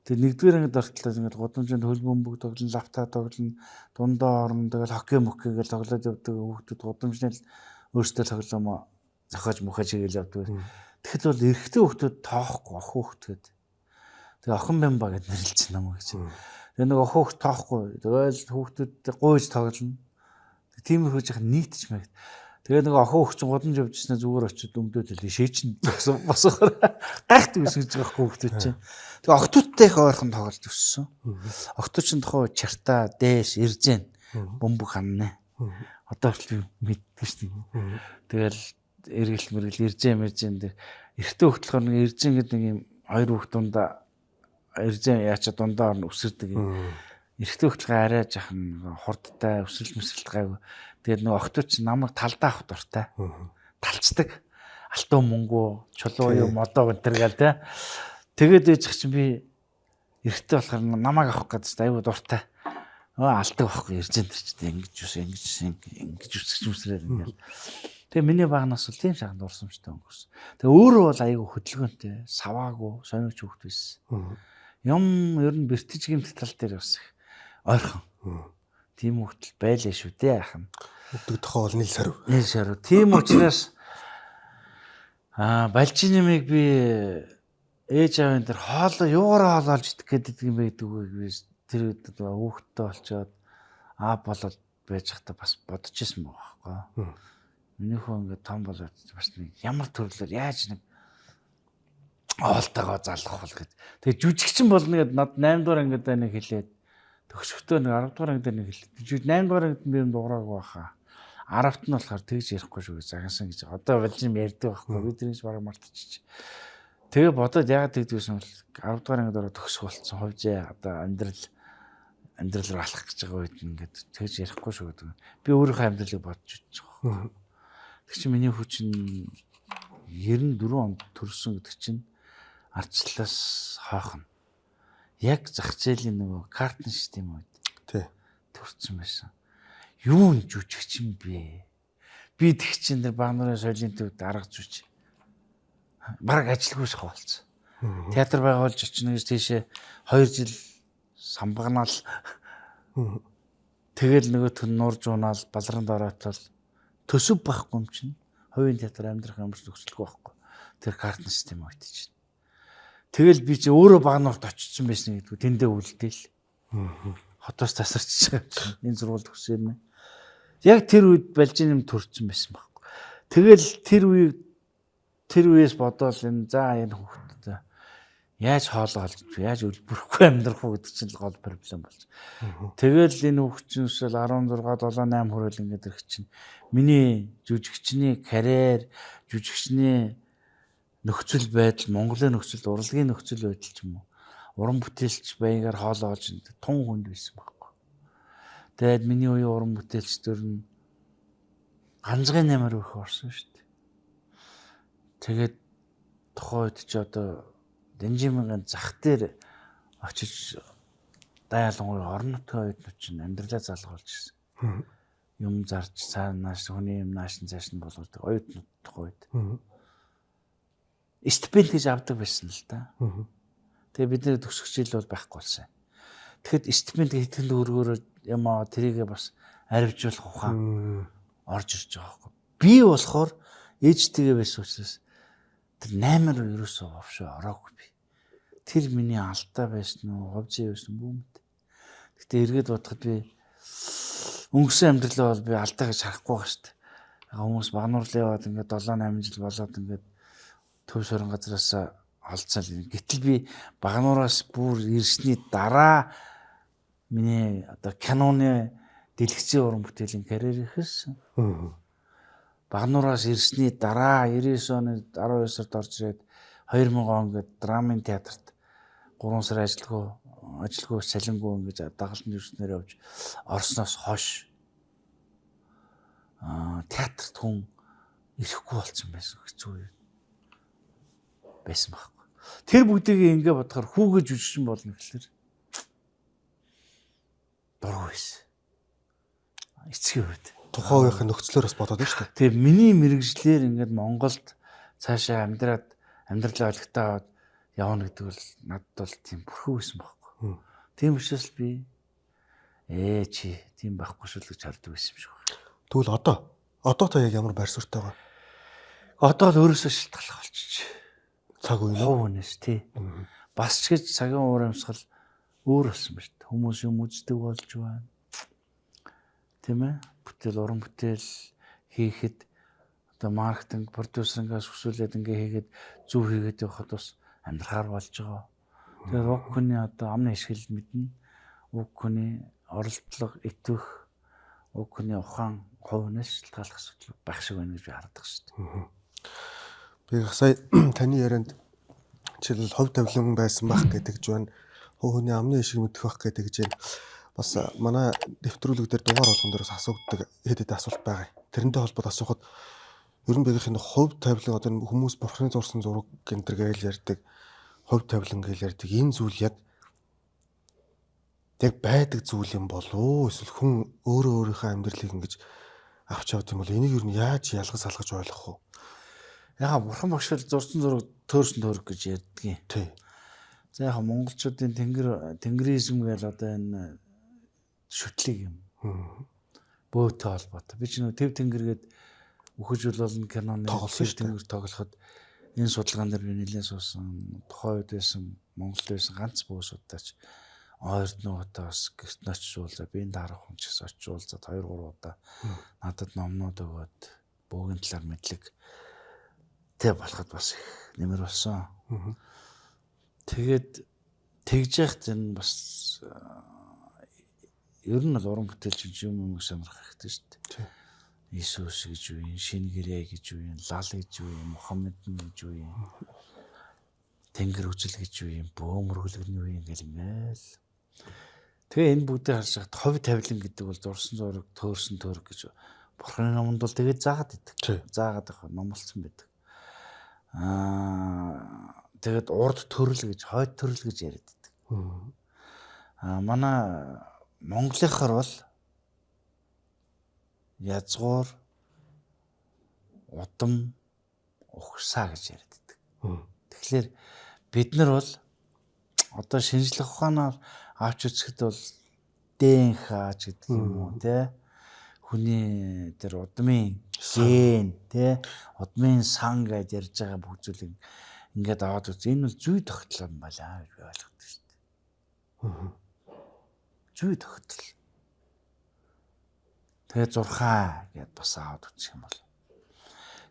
S2: Тэгээ нэгдүгээр ангид ортолоо ингээд гудамжинд хөлбөмбөг тоглоно, лавта тоглоно, дундаа орно тэгэл хоккей мөккей гэж тоглоод явдаг хүүхдүүд гудамжны л өөрсдөө тоглоомоо зохиож мөхөж хийгээл явдаг. Тэгэхэд бол эрэгтэй хүүхдүүд тоохгүй охин хүүхдгээд. Тэгээ охин бямба гэд нэрлэлцэн намайг гэж. Тэгээ нэг охин хүүхд тоохгүй. Тэгэл хүүхдүүдтэй гуйж тоглоно. Тиймэрхүү жих нийтч мэгт. Тэгээ нэг охин хүүхд чинь гудамж явж ирснээр зүгээр очиод өмдөөд хэлээ шээчин зогсон босохоор гайхдаг биш гэж байгаа хүүхдүүд чинь. Тэгээ охтуудтай их ойрхон тоглож өссөн. Охтууд чинь тохоо чартаа дээш иржэн бөмбөг ханна. Одоо хүртэл мэддэг шүү дээ. Тэгэл эргэл мэргэл иржэн дээр эртөө хөтлөхөр нэг иржэн гэдэг нэг юм хоёр хүүхд дундаа иржэн яачаа дундаа орно өсөрдөг юм. Эртөө хөтлөхөө арай жахан хурдтай өсрөл мэсрэлт гайгүй. Тэгээд нөгөө охтууд чи намайг талдаа авах дуртай. Талцдаг. Алтуу мөнгөө, чулуу юу, модоо гэнтэр гээл те. Тэгээд ээжих чинь би эртөө болохоор намайг авах гэдэг аюу дуртай. Алтаг авахгүй иржэн тэр чинь ингэж үсгэж мүсрээр ингээл. Тэгээ миний багнаас бол тийм шаханд урсамжтай өнгөрсөн. Тэгээ өөрөө бол аюу хөдөлгөөнтэй, саваагүй, сониуч хүүхд байсан. Юм ер нь бэртэж гэмт тал дээр бас их ойрхон. Тийм хүүхдэл байлаа шүү дээ ахын.
S1: Өдөг тохоо бол нийл сарв.
S2: Нийл сарв. Тийм учраас балжин нэмийг би ээж аавын дээр хоолоо юугаараа хоолоолж идэх гэдэг юм байдаг үү тэр хүүхдтэй болчоод болоод байж хата бас бодож исэн байгаа байхгүй. Миний хөө ингээд том болоод бас нэг ямар төрлөөр яаж нэг оолтойгоо залгах бол гэд. Тэгээ жүжигчин болно гэд над 8 дугаар ангид нэг хэлээд төгсөختөө нэг 10 дугаар ангид нэг хэлээд 8 дугаар ангид би юм дуураагүй баха. 10-т нь болохоор тэгж ярихгүй шүү гэж загнасан гэж. Одоо балжим ярьдаг байхгүй. Би тэрийг бараг мартчихчих. Тэгээ бодоод яагаад тэгдэгсэн бол 10 дугаар ангид ороо төгсөх болсон. Ховжээ одоо амьдрал руу алах гэж байгаа үед ингээд тэгж ярихгүй шүү гэдэг. Би өөрийнхөө амьдралыг бодож үзэж байгаа. Тэг чи миний хүчин 94 онд төрсөн гэдэг чинь ардчлалаас хойхон яг зах зээлийн нөгөө картын систем үед төрсөн байсан. Юу н жүжигчин бэ? Би тэг чин дээр баг нарын соёлын төвд арга жүж. Бараг ажилгүйс хавалцсан. Театр байгуулж очно гэж тийшээ 2 жил самбагнаал. Тэгэл нөгөө төн нурж унаал балранд ороотол төсөв байхгүй юм чинь. Хувийн театр амьдрах ямар ч нөхцөлгүй байхгүй. Тэр картын систем үед чинь. Тэгэл би чи өөрөө баг нурт очсон байсан гэдэггүй тэндээ үлдээл. Хотоос тасарч байгаа чинь энэ зургуул төгсөөнэ. Яг тэр үед балжин юм төрсөн байсан байхгүй. Тэгэл тэр үеэс бодоол энэ энэ хүүхдтэй яаж хоолоо олж яаж өлбөрөхгүй амьдрах уу гэдэг чинь гол проблем болж. Тэгэл энэ хүүхдчнээс 16 7 8 хүрэл ингээд ирэх чинь миний жүжигчний карьер, жүжигчний нөхцөл байдал, Монголын нөхцөл, урлагийн нөхцөл байдал ч юм уу. Уран бүтээлч баягаар хоолоо олж тун хүнд байсан байхгүй. Тэгээд миний үеийн уран бүтээлчдэр нь ганцхан нэмэр өгөх орсон шүү дээ. Тэгээд тухайн үед ч одоо Дэнжимгийн зах дээр очиж дайлангуй орон нутгийн оюутнууд чинь амьдралаа залгуулж ирсэн. Юм зарж цаанаас хүний юм нааш цааш нь болгодог оюутнууд тухайн үед. Стипенд гэж авдаг байсан л да. Тэгээ бид нэр төгсөх жил бол байхгүй болсон. Тэгэхэд стипенд хэдхэн төгрөгөөр юм тэрийгээ бас арвижуулах ухаан орж ирж байгаа байхгүй. Би болохоор ээжтэйгээ байсан учраас тэр 8-аар ерөөсөө овшоо ороогүй би. Тэр миний алдаа байсан уу, ховжээ байсан бүү мэд. Гэтэ эргээд бодоход би өнгөрсөн амьдралаа бол би алдаа гэж харахгүй байгаа шүү дээ. Хүмүүс багнуурлаа яваад ингээд 7-8 жил болоод ингээд төв шорон газараас олцсон. Гэтэл би багнуураас бүр ирсний дараа миний одоо киноны дэлгэцийн уран бүтээлийн карьер ихэлсэн. Багнуураас ирсний дараа 99 оны 12 сард орж ирээд 2000 он гээд драмын театрт 3 сар ажилгүй салингүй ингэж дагалдны юуснээр явж орсноос хойш театрт хүн ирэхгүй болсон байсан хэцүү байсан байхгүй. Тэр бүгдийг ингээ бодохоор хүүгээ жүжигчин болно гэхэлэр дургүй байсан. Эцгийн үед
S1: тухайн үеийн нөхцлөөр бас бодоод байна шүү дээ.
S2: Тэгээ миний мэрэгжлэр ингээд Монголд цаашаа амьдралаа олигтаа явна гэдэг бол надад бол тийм бүрхүү байсан байхгүй. Тийм учраас би чи тийм байхгүй шүү л гэж хардаг байсан юм шиг байна.
S1: Тэгвэл одоо та яг ямар байр суурьтай байгаа?
S2: Одоо л өөрөөсөө шилтгалах болчих.
S1: Цаг үе
S2: нөөс тий. Бас ч гэж цагийн уур амьсгал өөр болсон ба шүү дээ. Хүмүүс юм үздэг болж байна. Тийм ээ? Уран бүтээл хийхэд одоо маркетинг, продюсерингаас өсвөлээд ингээ хийгээд зөв хийгээд явахад бас амьдрахаар болж байгаа. Тэгээд уг хүний одоо амны хишгэл мэднэ. Уг хүний оролдлого итвэх, уг хүний ухаан хувнаас шалтгааллах асуудал байх шиг байна гэж би хардаг шүү дээ.
S1: Би сая таны ярианд жишээлбэл хувь тавилан байсан байх гэдэг ч байна. Хүний амны хишиг мэдэх байх гэдэг чинь бас манай дэвтрүүлэг дээр дугаар болгон дээрээс асуудаг хэд асуулт байгаа. Тэрнтэй холбоод асуухад ер нь биеийн хувь тавилан одоо хүмүүс бурхны зурсан зураг гэнтэр гээл ярьдаг. Хувь тавилан гээл ярьдаг. Энэ зүйл яг байдаг зүйл юм болов уу? Эсвэл хүн өөрийнхөө амьдралыг ингэж авч явд юм бол энийг ер нь яаж ялгаж салгаж ойлгох вэ?
S2: Яга бурхан багшил зурсан зураг төөрсөн төрөг гэж ярьдгийг.
S1: Тий.
S2: За яга монголчуудын тэнгэризм гээл одоо энэ шүтлэг юм. Бөөтэй холбоотой. Би ч нэг төв тэнгэргээд үхэж болно киноны тэнгэр тоглоход энэ судалгаан дээр би нэлээд суусан. Тухайн үед байсан Монголд байсан ганц бөө судалгаач ойрд нугатаа бас гэрт очиулзаа би энэ дарах хүн ч гэсэн очиулзаад 2-3 удаа надад номнууд өгөөд бөөгийн талаар мэдлэг тэ болоход бас их нэмэр болсон. Тэгээд тэгж яхад энэ бас ер нь л уран бүтээлч юм сонирхох хэрэгтэй шүү дээ. Иесус гэж юу юм, Шинэ гэрээ гэж юу юм, Лал гэж юу юм, Мухаммед гэж юу юм, Тэнгэр үзэл гэж юу юм, бөөмөргөл нь юу юм гэл ингээл. Тэгээ энэ бүгдээ харж хахад хувь тавилан гэдэг бол зурсан зураг, төөрсөн төрөг гэж бурхны номонд бол тэгээд заагаад идэг. Заагаад байгаа номлолцсон байдаг. Тэгээд урд төрөл гэж, хойд төрөл гэж яриад идэг. Манай монголынхаар бол язгуур, удам, ухсаа гэж яриад идэг. Тэгэхээр бид нар бол одоо шинжлэх ухаанаар авч үзэхэд бол ДНХ гэдэг юм уу те хүний тэр удмын ген те удмын сан гэж ярьж байгаа бүх зүйлийг ингээд аваад үз. Энэ бол зүй тогтол юм байна гэж би ойлгодог шүү дээ. Зүй тогтол. Тэгээ зурхаа гэд бас аваад үзэх юм бол.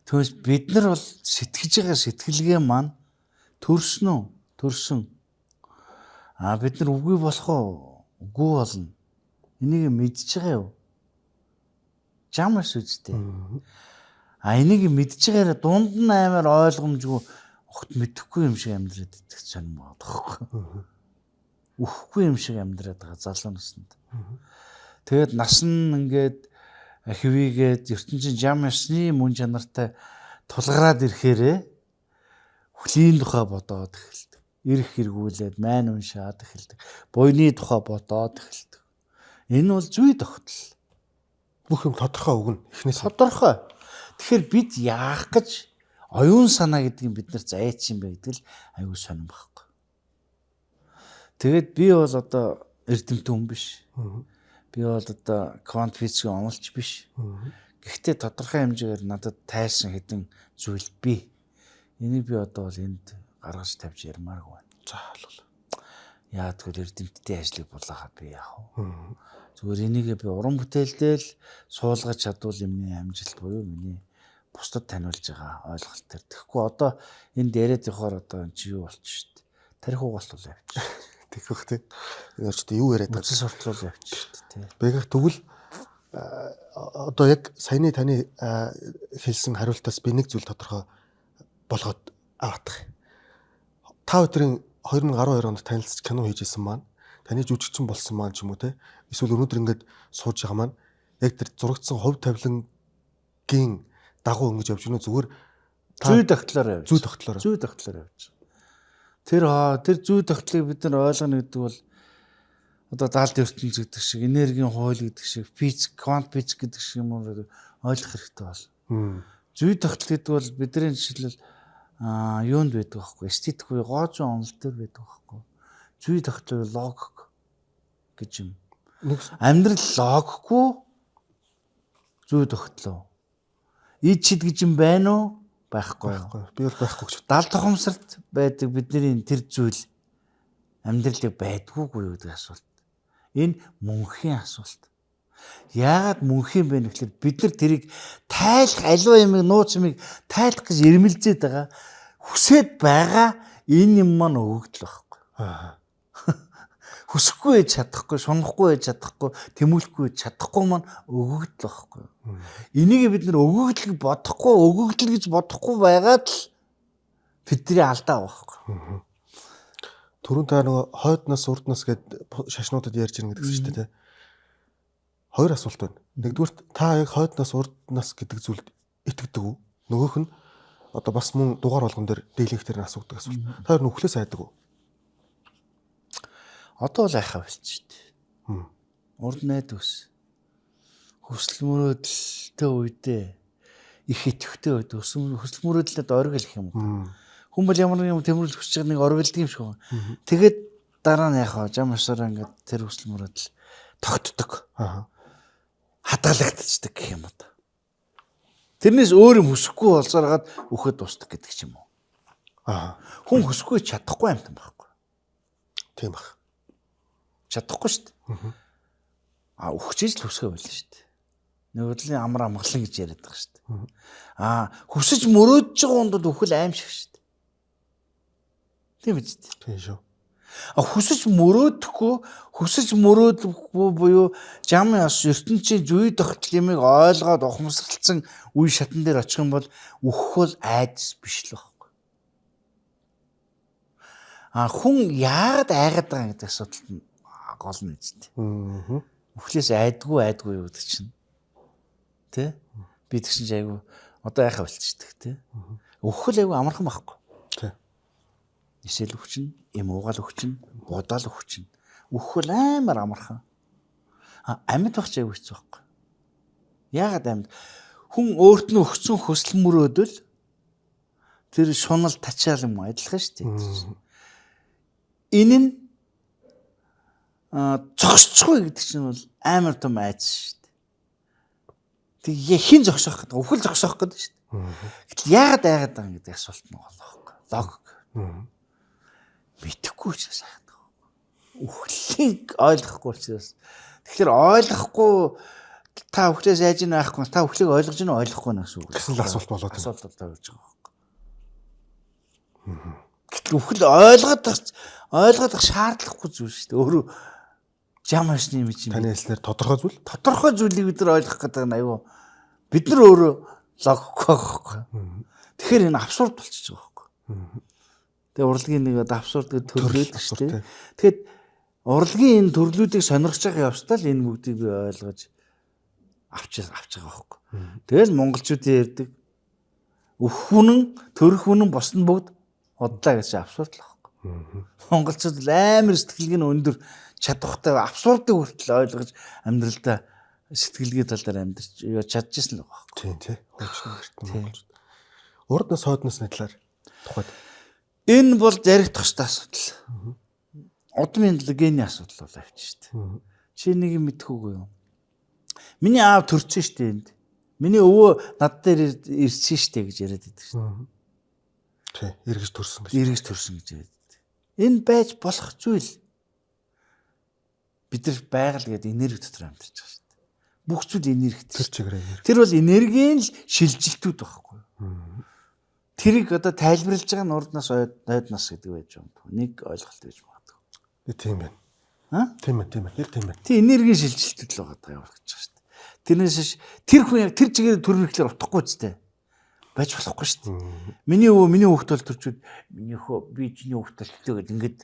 S2: Тэгвэл бид нар бол сэтгэж байгаа сэтгэлгээ маань төрсөн. Бид нар үгүй болох уу? Үгүй болно. Энийг мэдж байгаа юу? Жамс үстэй. Энийг мэдж байгаараа дунд нь амар ойлгомжгүй огт мэдэхгүй юм шиг амьдраад идэх сонирм байгаа тоххой. Үхгүй юм шиг амьдраад байгаа залуу наснд. Тэгээд нас нь ингээд хөвийгээд ертөнцийн жам ясны мөн чанартай тулгараад ирэхээрээ хөлийн тухай бодоод эхэлдэг. Ирэх хэрэгүүлээд мань уншаад эхэлдэг. Буйны тухай бодоод эхэлдэг. Энэ бол зүй тогтол.
S1: Бүх юм тодорхой өгнө. Эхнээс
S2: тодорхой. Тэгэхээр бид яах гэж оюун санаа гэдгийг бид нар зайч юм бэ гэдэг л аюу сонирм байхгүй. Тэгээд би бол одоо эрдэмтэн хүн биш. Би бол одоо квант физикийн онолч биш. Гэхдээ тодорхой хэмжээгээр надад тайсан хэдэн зүйл бий. Энийг би одоо бол энд гаргаж тавьж ярмааргүй байна.
S1: За бол.
S2: Яа тэгвэл эрдэмтдийн ажлыг булаахад би яах вэ? Зүгээр энийг би уран бүтээлдээ л суулгаж чадвал юмны амжилт буюу миний бусдад таниулж байгаа ойлголт төр. Тэгэхгүй одоо энд яриад явахаар одоо чи юу болчих шүү дээ. Тарих угаалт бол явчих.
S1: Тэгэх тий. Энэ ч юу яриад байгаа.
S2: Үцэл суртал явчих шүү дээ тий.
S1: Бэгэх тэгвэл одоо яг саяны таны хэлсэн хариултаас би нэг зүйл тодорхой болгоод авах. Та өдрийн 2012 онд танилцж кино хийж исэн маань таны жүжигчин болсон маань ч юм уу те эсвэл өнөөдөр ингээд сууж байгаа маань яг тэр зурагдсан хувь тавилангийн дагуу ингэж явж гинэ зүгээр
S2: зүй тогтлоор явж.
S1: зүй
S2: тогтлоор явж. Тэр зүй тогтлыг бид нар ойлгоно гэдэг бол одоо даалт ертөнц гэдэг шиг энергийн хууль гэдэг шиг физик, квант физик гэдэг шиг юм ойлгох хэрэгтэй бол. Зүй тогтол гэдэг бол бидний жишээлбэл юунд байдаг байхгүй эстетик буюу гоо зүүн онол төр байдаг байхгүй. Зүй тогтол логик гэж юм. Амьдрал логикгүй зүй тогтлоо. Ид шид гэж юм байна уу? Байхгүй.
S1: Би бол байхгүй гэж.
S2: Дал тухамсарт байдаг бидний тэр зүйл амьдралыг байдгүйгүй юу гэдэг асуулт. Энэ мөнхийн асуулт. Яагаад мөнхийн бэ гэхээр бид нар тэрийг тайлах аливаа юмыг нууц юмыг тайлах гэж ирмэлзээд байгаа. Хүсээд байгаа энэ юм маань өгөгдөл байхгүй. Хүсэхгүй байж чадахгүй, шунахгүй байж чадахгүй, тэмүүлэхгүй байж чадахгүй маань өгөгдөл байхгүй. Энийг бид нар өгөгдөл гэж бодохгүй байгаад л бидний алдаа байхгүй.
S1: Түрүүн та нөгөө хойднаас урднаас гээд шашнуудад ярьж ирнэ гэдэгсэн шүү дээ. Хоёр асуулт байна. Нэгдүгээр та яг хойднаас урднаас гэдэг зүйлд итгэдэг үү? Нөгөөх нь одоо бас мөн дугаар болгон дээр дийлэнхтэр нь асуудаг асуулт. Та хоёр нүхлээс айдаг уу?
S2: Одоо л айхаа болчих шүү дээ. Урд найдвс. Хүсэл мөрөөдөлтэй үедээ их итгэвтэй үед хүсэл мөрөөдлөд оргил гэх юм уу? Хүн бол ямар нэг юм тэмүүлэл хүсэж байгаа нэг оргилдаг юм шиг байна. Тэгээд дараа нь яхаа жам ёсоор ингээд тэр хүсэл мөрөөдөл тогтдог. Хадгалагдчихдаг гэх юм уу? Тэрнээс өөр юм хүсэхгүй болсоор хагаад өөхөд дуустдаг гэдэг ч юм уу? Хүн хүсэхгүй чадахгүй юм байхгүй.
S1: Тийм баг.
S2: Чадахгүй шүү дээ. Өгчээж л хүсгээ байлаа шүү дээ. Нөгөөдлийн амар амгалан гэж яриад байгаа шүү дээ. Хүсэж мөрөөдж байгаа хүнд бол үхэл аимшиг шүү дээ. Тийм биз дээ.
S1: Тийм шүү.
S2: Хүсэж мөрөөдөхгүй буюу жам яс ертөнцийн зүй тогтол юмыг ойлгоод ухамсарлцсан үе шатан дээр очих юм бол үхэх бол айдас биш л байхгүй. Хүн яагаад айгаад байгаа гэдэг асуудалд нь гол нь үстэй. Үхлээс айдгүй юу гэдэг чинь. Тэ? Би тэгсэн чинь айгүй одоо яхаа болчихдаг тэ. Үхэл айгүй амархан байхгүй.
S1: Тэ.
S2: Ишэл өвчин, эм уугаал өвчин, бодаал өвчин. Үхэл амар амархан. Амьд багч айгүй хэцүү байхгүй. Яагаад амьд? Хүн өөрт нь өгсөн хүсэл мөрөөдөл тэр шунал тачаал юм адилхан шүү дээ. Энэ нь зогсчихгүй гэдэг чинь бол амар том айц шүү дээ. Тэг хин зогсоох гэдэг, үхэл зогсоох гэдэг шүү дээ. Гэтэл яагаад айгаад байгаа гэдэг асуулт нь гол байхгүй. Логик. Мэдхгүй учраас айгаад байгаа. Үхлийг ойлгохгүй учраас. Тэгэхээр ойлгохгүй та үхлээс айж ийн байхгүй, та үхлийг ойлгож ийн ойлгохгүй нэ гэсэн үг.
S1: Гэсэн л асуулт болоод байна.
S2: Асуулт болоод байж байгаа байхгүй. Гэтэл үхэл ойлгох шаардлагагүй зүйл шүү дээ. Өөрөө жам хашны юм чинь
S1: таны хэлснээр тодорхой зүйл?
S2: Тодорхой зүйлийг бид нар ойлгох гэдэг нь аюу. Бид нар өөрөө логикгүй байхгүй. Тэгэхээр энэ абсурд болчихж байгаа байхгүй. Тэгээ урлагийн нэг абсурд гэдэг төрлөөд шүү дээ. Тэгэхэд урлагийн энэ төрлүүдийг сонирхож байгаа явцдаа л энэ бүгдийг би ойлгож авч байгаа байхгүй. Тэгэл монголчуудын ярьдаг өвхүнэн төрөх үнэн босн бүгд удлаа гэж абсурд л байхгүй. Монголчууд амар сэтгэлгээ нь өндөр чадвартай абсурдыг хүртэл ойлгож амьдралдаа сэтгэлгээ тал дээр амьдарч чадчихсан л байгаа байхгүй.
S1: Тийм тийм. Урднаас хойдноос талаар тухайд.
S2: Энэ бол яригдах ёстой асуудал. Удмын гений асуудал бол авчих шүү дээ. Чи нэг юм мэдхүүгүй юу? Миний аав төрсөн шүү дээ энд. Миний өвөө над дээр ирсэн шүү дээ гэж яриад байдаг шүү дээ.
S1: Тий, эргэж төрсөн гэж.
S2: Эргэж төрсөн гэж яриад байдаг. Энэ байж болох зүйл. Бид нар байгаль гэдэг энерги дотор амьдарч байгаа шүү дээ. Бүх зүйл энергитэй.
S1: Тэр чигээр энерги.
S2: Тэр бол энергийн л шилжилтүүд байхгүй. Тэрийг одоо тайлбарлаж байгаа нь урднаас ойднаас гэдэг байж юм. Нэг ойлголт байж магадгүй.
S1: Тийм байна. Тийм байна. Яг тийм байна.
S2: Тийм энергийн шилжилтүүд л байгаа явах гэж байгаа шүү дээ. Тэрнээс тэр хүн яг тэр чигээр төрнөглөөр утахгүй үстэй. Байж болохгүй шүү дээ. Миний хүүхд бол төрчүүд миний хөө би чиний хүүхд төлтөө гэдэг ингээд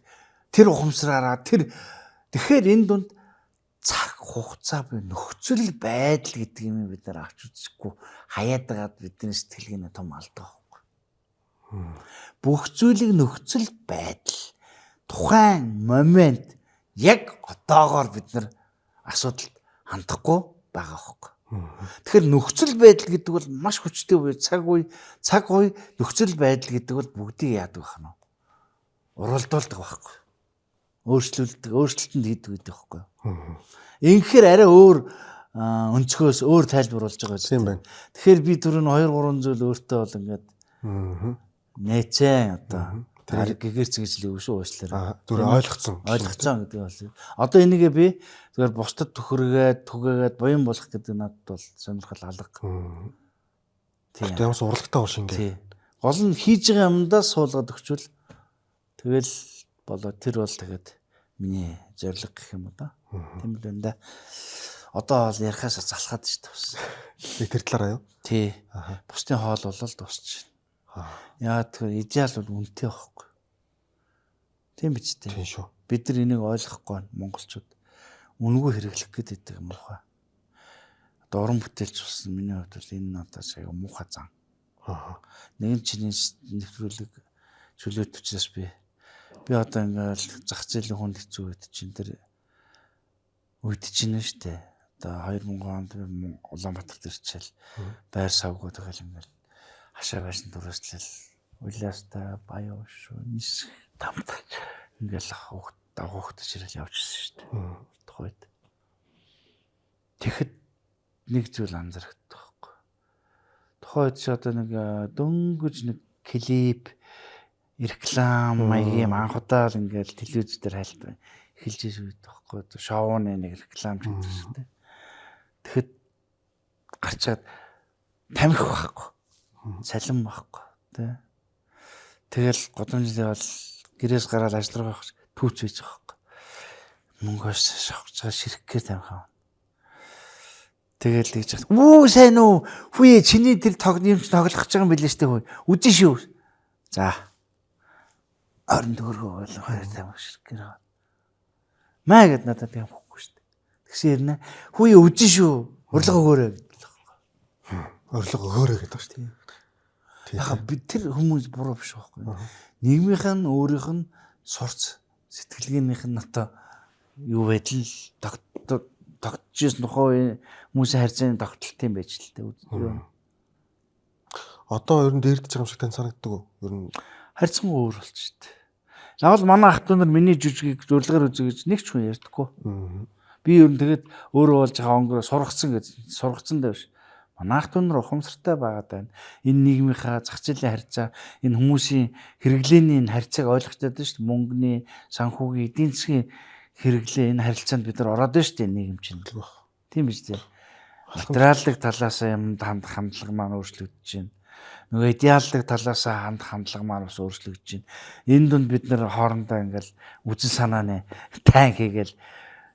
S2: тэр ухамсараараа тэр тэгэхээр энэ дунд цаг хугацаа буюу нөхцөл байдал гэдэг юм бид нар авч үзэхгүй хаяад байгаад бидний сэтгэлгээний том алдаа байхгүй. Бүх зүйлийг нөхцөл байдал тухайн момент яг одоогоор бид нар асуудалд хандахгүй байгаа байхгүй. Тэгэхээр нөхцөл байдал гэдэг бол маш хүчтэй буюу цаг үе нөхцөл байдал гэдэг бол бүгдийг яадаг байх нь уралдуулдаг байхгүй. Өөрчлөлтөнд хийдэг гэдэг байхгүй. Ингэхээр арай өөр өнцгөөс өөр тайлбарлуулж байгаа
S1: юм байна.
S2: Тэгэхээр би түрүүн 2 3 зүйл өөртөө бол ингээд нээцээ одоо тэр гэгэрцгэжлийг өшөө уушлаараа
S1: зүгээр ойлгоцсон
S2: гэдэг бол. Одоо энийгээ би зүгээр бусдад түгээгээд буян болох гэдэг надад бол сонирхол алга.
S1: Тийм. Ямаас урлагтай бол шингээ.
S2: Гол нь хийж байгаа юмдаа суулгаад өгчвөл тэгэл болоо тэр бол тэгээд миний зориг гэх юм уу да. Тийм л энэ да. Одоо бол ярихаас залхаад шүү дээ.
S1: Би тэр талаараа юу?
S2: Тий. Бусдын хоол болол дуусч байна. Яа тэгэхээр идеал бол үнэтэй байхгүй. Тийм биз дээ.
S1: Тийм шүү.
S2: Бид нар энийг ойлгохгүй байна монголчууд. Үнэгүй хэрэглэх гэдэг юм уу? Одоо уран бүтээлч болсон миний хувьд бол энэ надад аяа муухай зан. Нэгэн чиний нэвтрүүлэг чөлөөт учраас би одоо ингээл зах зээлийн хүнд хэцүү үед чинь тэр үед чинь шүү дээ. Одоо 2000 онд Улаанбаатар төрчл байр савгуу тэгэл ингээл хашаа байшин дүрслэл улаастаа баяа шүү нис тамт ингээл дагуухтаж ирэл явжсэн шүү дээ. Тухайд. Тэгэхэд нэг зүйл анзаардаг байхгүй. Тухайд ч одоо нэг дөнгөж нэг клип реклам маягийн анхудаа л ингээл телевиз дээр хайлт эхэлж ирсэн байхгүй. Шоуны нэг реклам ч гэдэг шүү дээ. Тэгэхэд гарчаад тамхи байхгүй. Салин байхгүй тий. Тэгэл годамжлал бол гэрээс гараад ажил руу авах түүч байж байгаа байхгүй. Мөнгөөс шавхаж байгаа ширхгээр тамхи. Тэгэл тэгж яах. Үу сайн уу? Хүүе чиний тэр юмч тоглох гэж байгаа юм билээ штэ хөө. Үдэн шүү. За. 20 төгрөгөө ойл 2 тамхи ширхгээр. Маа гэд надад юм бохгүй штэ. Тэгсэн ярина. Хүүе үдэн шүү. Урлага өгөөрэй гэдэг л байна.
S1: Урлага өгөөрэй гэдэг ба штэ.
S2: Яг бид тэр хүмүүс буруу биш байхгүй. Нийгмийнх нь өөрийнх нь сурц сэтгэлгээнийх нь одоо юу байдал тогтжсэн тухай хүмүүсийн харьцааны тогтолт юм байж л дээ.
S1: Одоо ер нь дээрдэж байгаа юм шиг тань санагддаг уу? Ер нь
S2: харьцан өөр болчихсон. Лавал манай ах トゥ нар миний жүжигийг урилгаар үзье гэж нэг ч хүн ярьдаггүй. Би ер нь тэгээд өөрөө болж байгаа онгороо сургацсан дэвш. Манай ах トゥ нар ухамсартай байгаад байна. Энэ нийгмийнхаа зах зээлийн харьцаа, энэ хүмүүсийн хэрэглээний энэ харьцааг ойлгож байдаг шүү дээ. Мөнгөний, санхүүгийн, эдийн засгийн хэрэглээ энэ харилцаанд бид нар ороод байна шүү дээ нийгэм чинь. Тийм биз дээ. Материаллык талаас юмд хандах хандлага маань өөрчлөгдөж байна. Нөгөө идеаллык талаас хандах хандлага маань бас өөрчлөгдөж байна. Энэ дунд бид нар хоорондоо ингээл үзэл санааны тайн хийгээл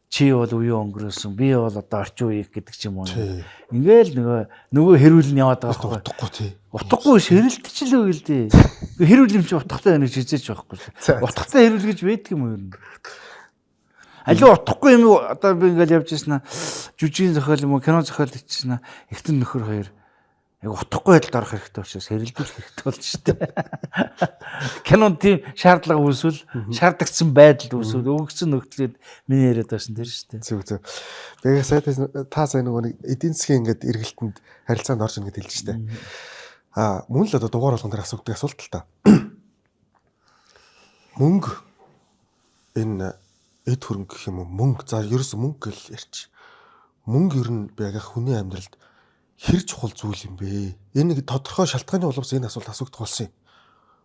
S2: чи бол үе өнгөрөөсөн би бол одоо орчин үеийг гэдэг ч юм уу. Ингээл нөгөө хэрүүл нь яваад байгаа байхгүй.
S1: Утгагүй тий.
S2: Утгагүй ширэлтчлээ үйл дээ. Хэрүүл юм чи утгатай байна гэж хизээч байхгүй. Утгатай хэрүүл гэж байдаг юм уу ер нь? Аливаа утгагүй юм одоо би ингээл явж ирсэн жүжигийн зохиол юм уу кино зохиол хийчихсэн эхтэн нөхөр хоёр яг утгагүй байдалд орох хэрэгтэй учраас хэрэлдүүлэх хэрэгтэй болж штэ. Кинонд тийм шаардлага үүсвэл шаардагдсан байдал үүсвэл өгөгдсөн нөхцөлөд миний яриад байсан тэр штэ.
S1: Зүг. Тэгээ сая та сайн нөгөө эдийн засгийн ингээд эргэлтэнд харилцаанд орж ингээд хэлж штэ. Мөн л одоо дугаар болгон дээр асуудаг асуулт л та. Мөнгө энэ эд хөрөнгө гэх юм уу мөнгө за ерөөсө мөнгө гэл ярьч. Мөнгө ер нь яг хүний амьдралд хэр чухал зүйл юм бэ? Энэ нэг тодорхой шалтгааны улмаас энэ асуулт асуугдах болсон юм.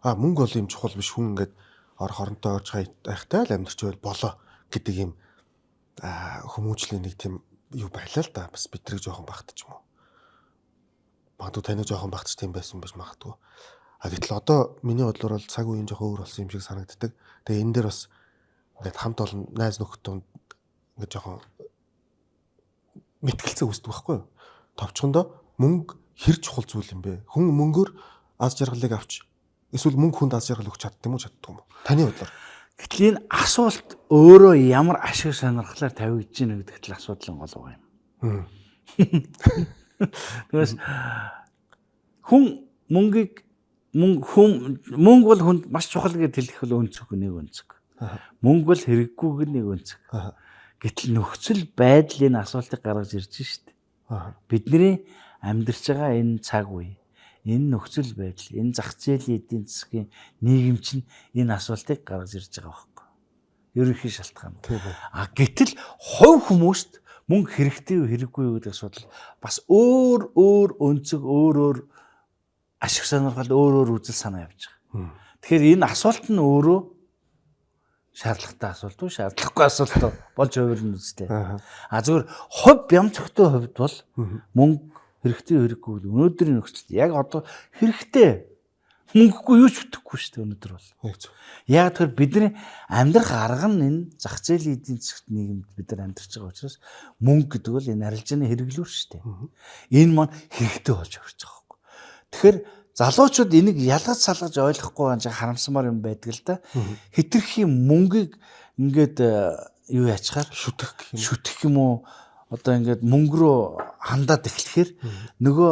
S1: Мөнгө бол юм чухал биш хүн ингээд хоронтой орж хайхтай л амьдрч байл болоо гэдэг юм хүмүүжлийн нэг тийм юу байлаа л да. Бас бидрийг жоохон багтаж юм уу. Магадгүй таныг жоохон багтаж тийм байсан байж магадгүй. А гэтэл одоо миний бодлоор бол цаг үеийн жоохон өөр болсон юм шиг санагддаг. Тэгээ энэ дээр бас ингээд хамт олон найз нөхдөд ингээд жоохон мэтгэлцээ үүсдэг байхгүй юу? Товчхондоо мөнгө хэр чухал зүйл юм бэ? Хүн мөнгөөр аз жаргалыг авч эсвэл мөнгө хүнд аз жаргал өгч чаддаг юм уу, чаддгүй юм уу? Таны бодлоор.
S2: Гэтэл энэ асуулт өөрөө ямар ашиг сонирхлоор тавигдж байна гэдэг л асуудал гол байгаа юм. Тэгээс хүн мөнгө бол хүнд маш чухал гэж хэлэх бол өнцөг нэг өнцөг. Мөнгө бол хэрэггүйг нэг өнцөг. Гэтэл нөхцөл байдал энэ асуултыг гаргаж ирж шít. Бидний амьдарч байгаа энэ цаг үе, энэ нөхцөл байдал, энэ зах зээлийн эдийн засгийн нийгэм чинь энэ асуултыг гаргаж ирж байгаа байхгүй. Ерөнхий шалтгаан. Гэтэл хувь хүмүүст мөнгө хэрэгтэй юу хэрэггүй юу гэдэг асуудал бас өөр өнцөг, өөр ашиг сонирхол, өөр үзэл санаа явж байгаа. Тэгэхээр энэ асуулт нь өөрөө шаардлагатай асуулт уу, шаардлагагүй асуулт болж хувирна үстэй. Зүгээр хувь бям цогтой хувьд бол мөнгө хэрэгтэй хэрэггүй. Өнөөдрийн нөхцөлд яг одоо хэрэгтэй. Мөнгөгүй юу ч бүтэхгүй шүү дээ өнөөдөр бол. Яг тэр бидний амьдрах арга нь энэ зах зээлийн эдийн засгийн нийгэмд бид нар амьдарч байгаа учраас мөнгө гэдэг бол энэ арилжааны хэрэглүүр шүү дээ. Энэ маань хэрэгтэй болж өрч байгаа байхгүй. Тэгэхээр залуучууд энийг ялгаж салгаж ойлгохгүй байгаа харамсамар юм байдаг л да. Хитрхи мөнгийг ингээд юу ячаар шүтэх юм уу? Одоо ингээд мөнгө рүү хандаад эхлэхээр нөгөө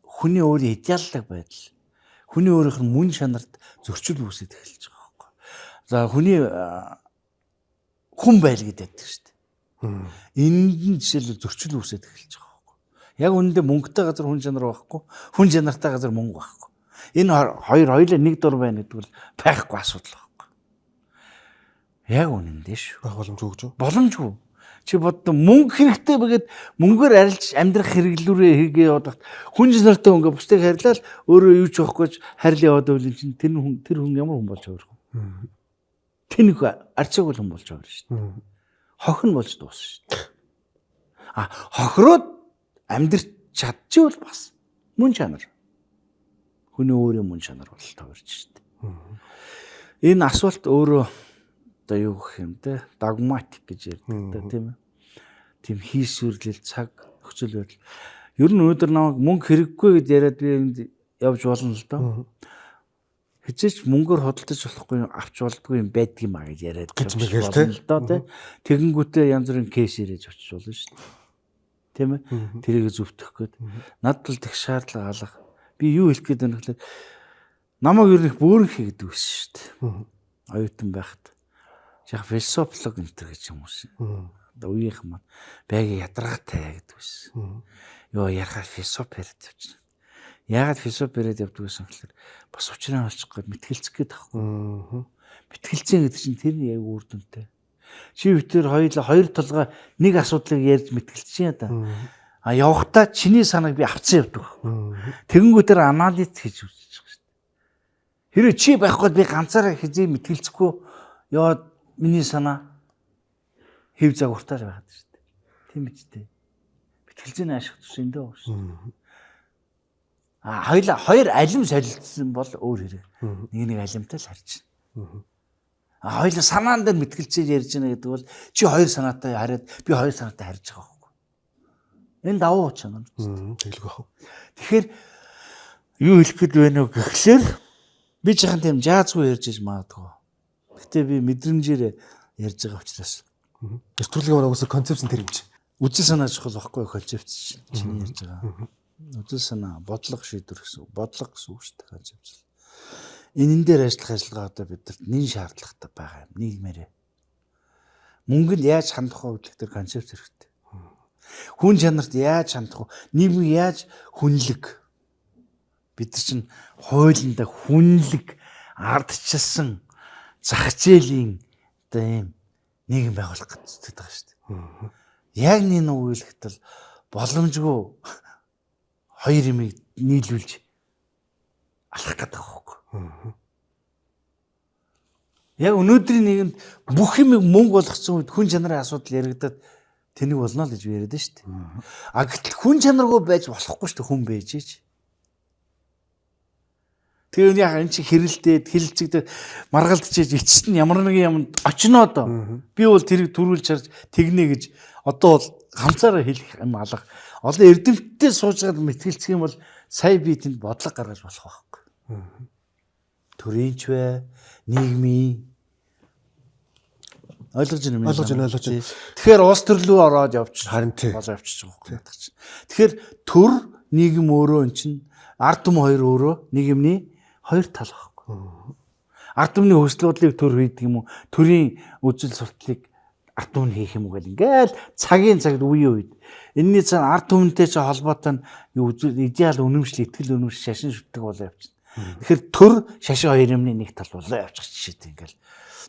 S2: хүний өөрийн идеаллаг байдал, хүний өөрийнх нь мөн чанарт зөрчил үүсэж эхэлж байгаа байхгүй. За хүний хүн байл гэдэг шүү дээ. Энд нь жишээлбэл зөрчил үүсэж эхэлж байгаа байхгүй. Яг үнэндээ мөнгөтэй газар хүн чанар байхгүй, хүн чанартай газар мөнгө байхгүй. Энэ хоёулаа нэг дур байна гэдэг бол байхгүй асуудал байхгүй. Яг үнэндээ шүү.
S1: Боломжгүй гэж үү?
S2: Боломжгүй. Чи бодсон мөнгө хэрэгтэй байгаад мөнгөөр арилж амьдрах хэрэглүүрээ хийгээ яваад хүн чанартай ингээ бусдыг харьлал өөрөө юу ч байхгүй харьл яваад байвал чинь тэр хүн ямар хүн болж байгаа юм. Тэнэг арчаагүй хүн болж байгаа шүү дээ. Хохин болж дуусна шүү дээ. Хохироод амьдрч чадчихвал бас мөн чанар. Хүний өөрийн мөн чанар бол товарч шүү дээ. Энэ асуулт өөрөө одоо юу гэх юм те догматик гэж ярьдаг тийм ээ. Тийм хийсвэрлэл цаг нөхцөл байдал. Ер нь өнөөдөр намайг мөнгө хэрэггүй гэд яриад би энд явж болно л доо. Хизээч мөнгөөр хөдөлж болохгүй авч болдгүй юм байдаг юм а гэж яриад болно л доо те. Тэгэнгүүтээ янз бүрийн кейс ирээж очиж болно шүү дээ. Тийм ээ. Тэрийг зөвтгөх гээд надад л тех шаардлага алга. Би юу хэлэх гээд байна гэхээр намайг ер нь бөөрн хийгээд байсан шүү дээ. Оюутан байхад яг философилог энтер гэж юм уу. Одоо үеийнх маань байг ядаргаатай гэдэг байсан. Йоо ярахаар философи яриад явчихна. Яагаад философи яриад явдаг гэсэн гэхээр бас учраа олчих гээд мэтгэлцэх гээд байхгүй. Мэтгэлцэн гэдэг чинь тэрний яг үр дүнтэй. Чи битэр хоёулаа хоёр толгой нэг асуудлыг ярьж мэтгэлцэж яа да. Явахтаа чиний санааг би авцсан явдаг. Тэгэнгүүтээр анализ хийж үзэж байгаа шүү дээ. Хэрэв чи байхгүй би ганцаараа хизээ мэтгэлцэхгүй яваад миний санаа хэв загвартаар байгаад шүү дээ. Тийм биз дээ. Мэтгэлцээний ашиг тус эндээ байгаа шүү дээ. Хоёр алим солилцсон бол өөр хэрэг. Нэг алимтай л харж байна. Хоёул санаан дээр мэтгэлцээж ярьж байна гэдэг бол чи хоёр санаатай хараад би хоёр санаатай харж байгаа байхгүй. Энэ давуу чанар.
S1: Тэглэг ах.
S2: Тэгэхээр юу хэлэх гээд байна вэ гэхлээр би жаахан тийм жаазгүй ярьж иж магадгүй. Гэтэ би мэдрэмжээр ярьж байгаа учраас.
S1: Нэвтрүүлгийн угсаа концепц тэр юм чи.
S2: Үзэл санаа чухал байхгүй концепц чиний ярьж байгаа. Үзэл санаа, бодлого шийдвэр гэсэн. Бодлого гэсэн үг шүү дээ концепц. Энэ дээр ажиллах ажиллагаа одоо бидэрт нэн шаардлагатай байгаа юм. Нийгмээрээ. Мөнгөнд яаж хандах вэ гэдэг концепц хэрэгтэй. Хүн чанарт яаж хандах вэ? Нийгэм яаж хүнлэг? Бид нар чинь хуулиндаа хүнлэг ардчилсан зах зээлийн одоо ийм нийгэм байгуулах гэж байгаа шүү дээ. Яг нэг үгэлэхэд бол боломжгүй хоёр юмыг нийлүүлж алах гэдэг байхгүй. Яг өнөөдрийн нийгэмд бүх юмыг мөнгө болгоцсон үед хүн чанарын асуудал яригадаад тэнэг болно л гэж яриад нь шүү дээ. А гэтэл хүн чанаргүй байж болохгүй шүү дээ хүн байж ич. Тэр яг энэ чи хэрэлдээд хилэлцэгдээд маргалдчихэж эцэст нь ямар нэгэн юмд очноо доо. Би бол тэрийг төрүүлж харж тэгнэ гэж одоо бол ганцаараа хэлэх юм алга. Одоо эрдэмтдээ суужгаад мэтгэлцэх юм бол сая би тэнд бодлого гаргаж болох байхгүй. Төрийнч вэ, нийгмийн ойлгож байна. Тэгэхээр улс төрлөө ороод явчих.
S1: Харин тий.
S2: Болоо явчих байгаа байхгүй. Тэгэхээр төр нийгэм өөрөө эн чинь ард түмэн хоёр өөрөө нийгэмний хоёр тал байхгүй. Ард түмний хүсэл бодлыг төр хийдэг юм уу? Төрийн үзэл сурталыг ард түмэн хийх юм уу гэл ингээл цагийн цагт үеийн үед энэний цаана ард түмэнтэй ч холбоотой нь идеал үнэмшил, итгэл үнэмшил шашин шүтдэг болоо явчихна. Тэгэхээр төр шашин хоёр юмны нэг тал болоо явчих жишээтэй ингээл.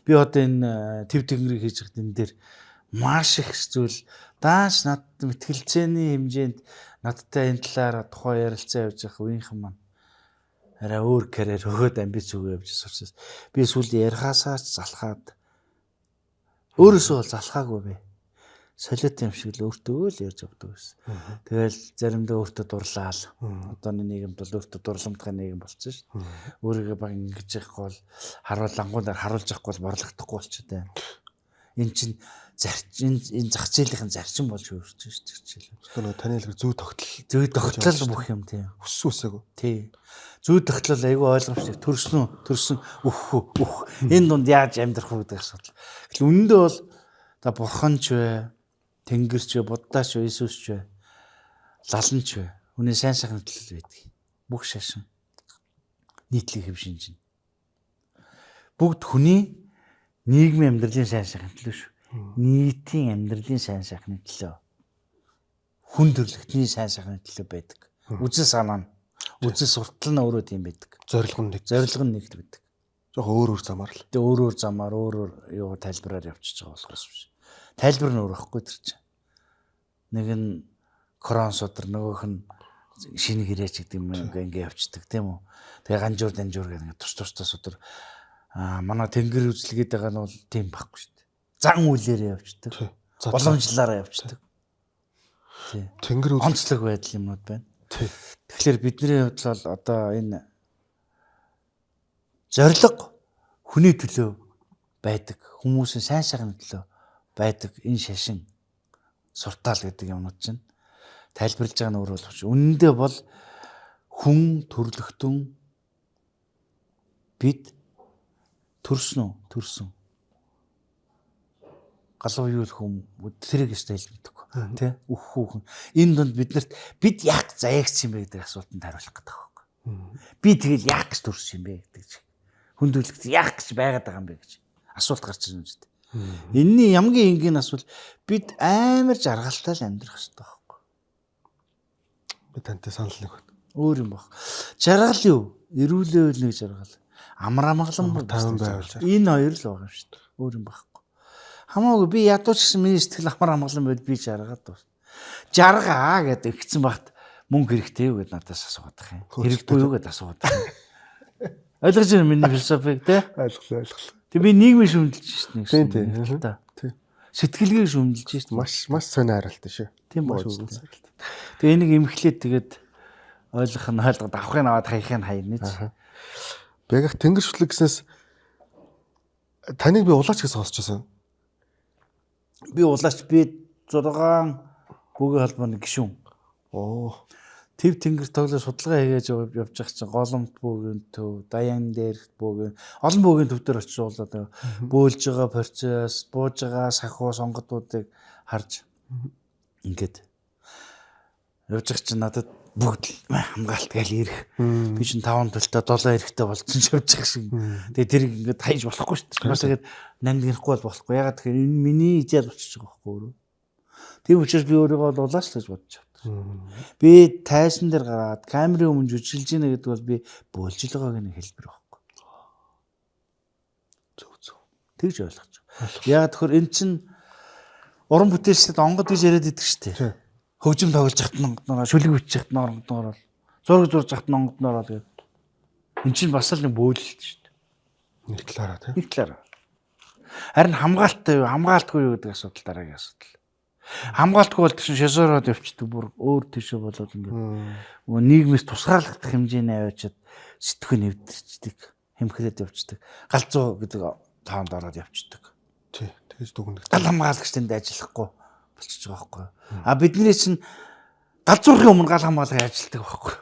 S2: Би одоо энэ төв тэнгэрийг хийж байгаа энэ дээр маш их зүйл дааш над мэтгэлцээний хэмжээнд надтай энэ талаар тухайн ярилцаа явж байгаа үеийнхэн маань арай өөр карьер өгөөд амбиц өгөө явж байгаа учраас би сүүл ярихаасаа ч залхаад өөрөөсөө бол залхаагүй бэ. Солиот юм шиг л өөртөө л ярьж авдаг байсан. Тэгэл заримдаа өөртөө дурлаал. Одооны нийгэмд бол өөртөө дурламжтай нийгэм болсон шүү дээ. Өөрийгөө баг ингэж явахгүй бол харуулангуудаар харуулж явахгүй бол борлогдохгүй болчиход байна. Энэ чинь энэ зах зээлийн зарчим болж өөрчлөж шүү дээ.
S1: Одоо таны хэлбэр зүй
S2: тогтлол бүх юм тийм.
S1: Өссөн үсээгөө.
S2: Тий. Зүй тогтлол айгүй ойлгомжтой. Төрсөн өөх. Энэ дунд яаж амьдрах вэ гэдэг асуудал. Гэтэл үнэндээ бол та бурхан ч вэ, тэнгэрч вэ, буддаач вэ, Иесус ч вэ, лаланч вэ. Хүний сайн сайхны төлөв байдаг. Бүх шашин нийтлэг хэв шинжин. Бүгд хүний нийгмийн амьдралын сайн сайхны төлөө шүү. Нийтийн амьдралын сайн сайхны төлөө. Хүн төрлөختний сайн сайхны төлөө байдаг. Үзэл санаа нь, үзэл суртал нь өөрөө тийм байдаг.
S1: Зорилго нь
S2: нэг байдаг.
S1: Жохоо өөр замаар л.
S2: Тэгээ өөр замаар юу тайлбараар явчихж байгаа болохоос биш. Тайлбар нь өөр байхгүй тэр чинь. Нэг нь корон судар, нөгөөх нь шинэ гэрээч гэдэг юм ингээ явцдаг тийм үү. Тэгээ ганжуур гэдэг тус судар. Манай тэнгэр үзлгээд байгаа нь бол тийм байхгүй шүү дээ. Зан үйлээрээ явцдаг. Боломжлаараа явцдаг. Тий. Тэнгэр онцлог байдал юмнууд байна.
S1: Тий.
S2: Тэгэхээр бидний хувьд бол одоо энэ зориг хүний төлөө байдаг, хүмүүсийн сайн сайхны төлөө байдаг энэ шашин суртаал гэдэг юмнууд чинь тайлбарлаж байгаа нь өөр боловч үнэндээ бол хүн төрлөختөн бид төрсөн галуу юу хүм тэрийг ч тайлж мэдгүй тий үхүүхэн энэ донд бид яг заягч юм бэ гэдэг асуултанд хариулах гэдэг байхгүй. Би тэгэл яг гэж төрсөн юм бэ гэдэг чинь хүндрэлт яах гэж байгаад байгаа юм бэ гэж асуулт гарч ирж байна шүү дээ. Энэний ямгийн энгийн асуул бид амар жаргалтай л амьдрах хэрэгтэй байхгүй.
S1: Би тантай санал нэг байна.
S2: Өөр юм баг. Жаргал юу? Эрүүлээл нэг жаргал. Амар амгалан
S1: таван байвал.
S2: Энэ хоёр л байгаа юм шүү дээ. Өөр юм байхгүй. Хамаагүй би ядууч гэсэн миний сэтгэл амар амгалан байд би жаргаад байна. Жаргаа гэдэг ихсэн багт мөнгө хэрэгтэй юу гэд надаас асуугаад байгаа юм. Хэрэггүй юу гэд асуугаад байгаа юм. Ойлгож байна миний философиг тий?
S1: Ойлголоо.
S2: Тэг би нийгмийг шүмжилж шít нэг.
S1: Тийм.
S2: Сэтгэлгээ шүмжилж шít.
S1: Маш сони харалтай шүү.
S2: Тийм ба. Тэгээ энийг эмхлээд тэгээд ойлгох нь ойлгоод авахыг аваад хайхыг хайна ч.
S1: Би яг тэнгэр шүтлэг гэснээс таныг би улаач гэж сонсч байсан.
S2: Би улаач би 6 бүгийн холбооны гишүүн.
S1: Оо.
S2: Тэв тэнгэр тоглож судалгаа хийгээд явж байгаа чинь голомт бөөгийн төв, даян дээр бөөгийн олон бөөгийн төв дээр очиж уулаад бөөлж байгаа процесс, бууж байгаа сахуу сонгодуудыг харж ингээд явж байгаа чинь надад бүгд хамгаалт гээл ирэх. Би чинь 5 төлтөө 7 эрэхтэй болцсон ч явж байгаа шиг. Тэгээ тэрийг ингээд хайж болохгүй шүү дээ. Бас тэгээд нандинахгүй бол болохгүй. Ягаад тэгэхээр энэ миний идеал болчихж байгаа байхгүй юу? Тийм учраас би өөрийгөө улаач гэж бодож байна. Би тайсан дээр гараад камерын өмнө жүжиглэж гинэ гэдэг бол би бөөлж л байгааг нэг хэлбэр байхгүй. Зөв. Тэгж ойлгож байгаа. Яагаад тэгэхээр эн чинь уран бүтээлчдэд онгод гэж яриад идэг шүү дээ. Хөгжим тоглож захт онгоднороо, шүлэг бичих захт онгоднороо, зураг зурж захт онгоднороо гэдэг. Эн чинь бас л нэг бөөлөлт шүү дээ.
S1: Нэг талаараа тийм.
S2: Нэг талаараа. Харин хамгаалттай юу, хамгаалтгүй юу гэдэг асуудал дараагийн асуудал. Хамгаалтгүй бол чинь шизороод явчихдаг бүр өөр тийшээ болоод ингээд нийгмээс тусгаарлагдах хэмжээний аваачаад сэтгэх нэвдэрчдэг, хэмхлээд явчихдаг. Галзуу гэдэг тоонд ороод явчихдаг.
S1: Тий. Тэгэж дүгнэх.
S2: Гал хамгаалагч тэнд ажиллахгүй болчихж байгаа байхгүй. А бидний чинь галзуурын өмнө гал хамгаалга ажилладаг байхгүй.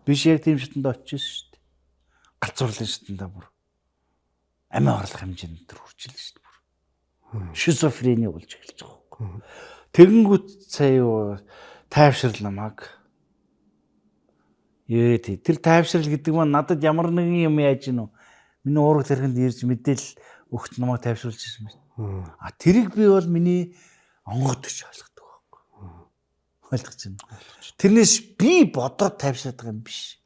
S2: Биш яг тийм шатанд очижсэн шүү дээ. Галзуурлын шатанда бүр амиа орлох хэмжээнд төр хүрчихлээ шүү дээ. Шизофрени болж эхэлж байгаа байхгүй. Тэгэнгүүт сая юу тайвшрал намайг тэр тайвшрал гэдэг маань надад ямар нэгэн юм яаж гинөө. Миний уурга тэрхэнд ирж мэдээлэл өгч намайг тайвшруулж ирсэн байна. А тэрийг би бол миний онгод гэж ойлгодог байхгүй. Ойлгож байна. Тэрнээс би бодоод тайвшраад байгаа юм биш.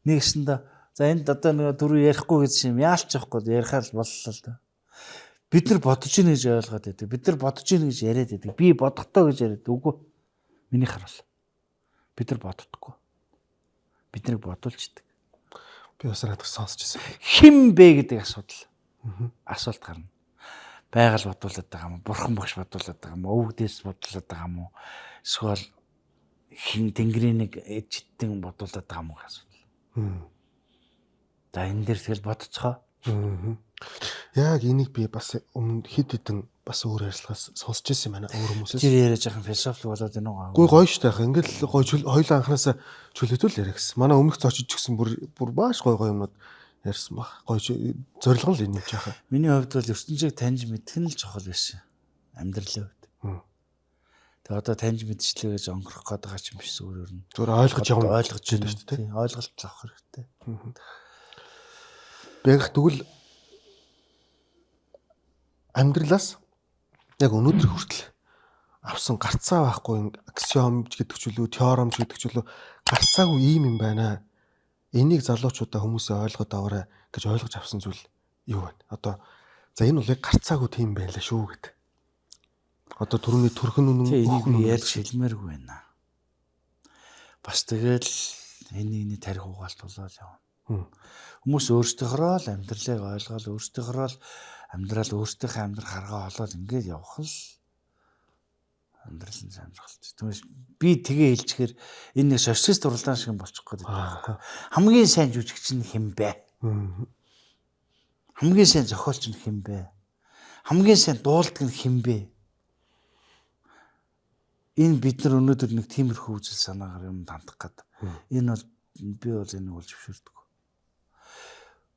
S2: Нэгсэндээ за энд одоо нэг түрүү ярихгүй гэсэн юм яалч явахгүй ярихаар л боллоо л да. Бид нар бодож ийн гэж ойлгоод байдаг. Бид нар бодож ийн гэж яриад байдаг. Би бодохдоо гэж яриад. Үгүй. Миний харал. Бид нар боддоггүй. Бид нарыг бодуулж идэг.
S1: Би бас надад сонсч ирсэн.
S2: Хин бэ гэдэг асуудал. Асуулт гарна. Байгаль бодуулаад байгаа юм уу? Бурхан багш бодуулаад байгаа юм уу? Өвгдээс бодуулаад байгаа юм уу? Эсвэл хин тэнгэрийн нэг эжидтэн бодуулаад байгаа юм уу асуудал. За энэ дээр тэгэл бодцохоо.
S1: Яг энийг би бас өмнө хэд хэдэн бас өөр ярьцлагаас сонсч ирсэн юм байна. Өөр хүмүүсээс.
S2: Тэр яриаж байгаа философи болоод байна уу?
S1: Гуй гоё штэ яхаа. Ингээл гоё хоёулаа анханасаа чөлөөтөл яриа гэсэн. Манай өмнөх зочиж гисэн бүр бааш гоё юмнууд ярьсан баг. Гоё зорилго л энэ юм жаахаа.
S2: Миний хувьд бол ертөнцийг таньж мэдэх нь л чухал байсан. Амьдралын хувьд. Тэгээ одоо таньж мэдчихлээ гэж өнгөрөх гээд байгаа ч юм биш өөрөөр нь.
S1: Зүгээр ойлгож явах
S2: ойлгож байна шүү дээ. Ойлголт авах хэрэгтэй.
S1: Бэгх тэгвэл амьдралаас яг өнөөдөр хүртэл авсан гарцаа байхгүй аксиом гэдэг ч үлээ теорем гэдэг ч үлээ гарцаагүй ийм юм байна. Энийг залуучуудаа хүмүүсээ ойлгоод аваарай гэж ойлгож авсан зүйл юу вэ? Одоо за энэ бол яг гарцаагүй тийм байлаа шүү гэдэг. Одоо түрүүний төрхөн үнэн
S2: энийг ярьж хэлмээргүй байна. Бас тэгэл энийг тарих угаалт болоод явна. Хүмүүс өөрсдийнхөө л амьдралыг ойлгоод өөрсдийнхөө л амьдрал өөрсдийнхөө амьдрал харгаа олоод ингээд явах л амьдрал нь сонирхолтой. Тэгмээс би тгээ хэлчихээр энэ нэг социалист дурлалын шиг болчих гээд байна. Хамгийн сайн жүжигч нь хэн бэ? Хамгийн сайн зохиолч нь хэн бэ? Хамгийн сайн дуулдаг нь хэн бэ? Энэ бид нар өнөөдөр нэг тиймэрхүү үзэл санаагаар юм хандах гээд. Энэ бол би бол энийг бол зөвшөөрдөг.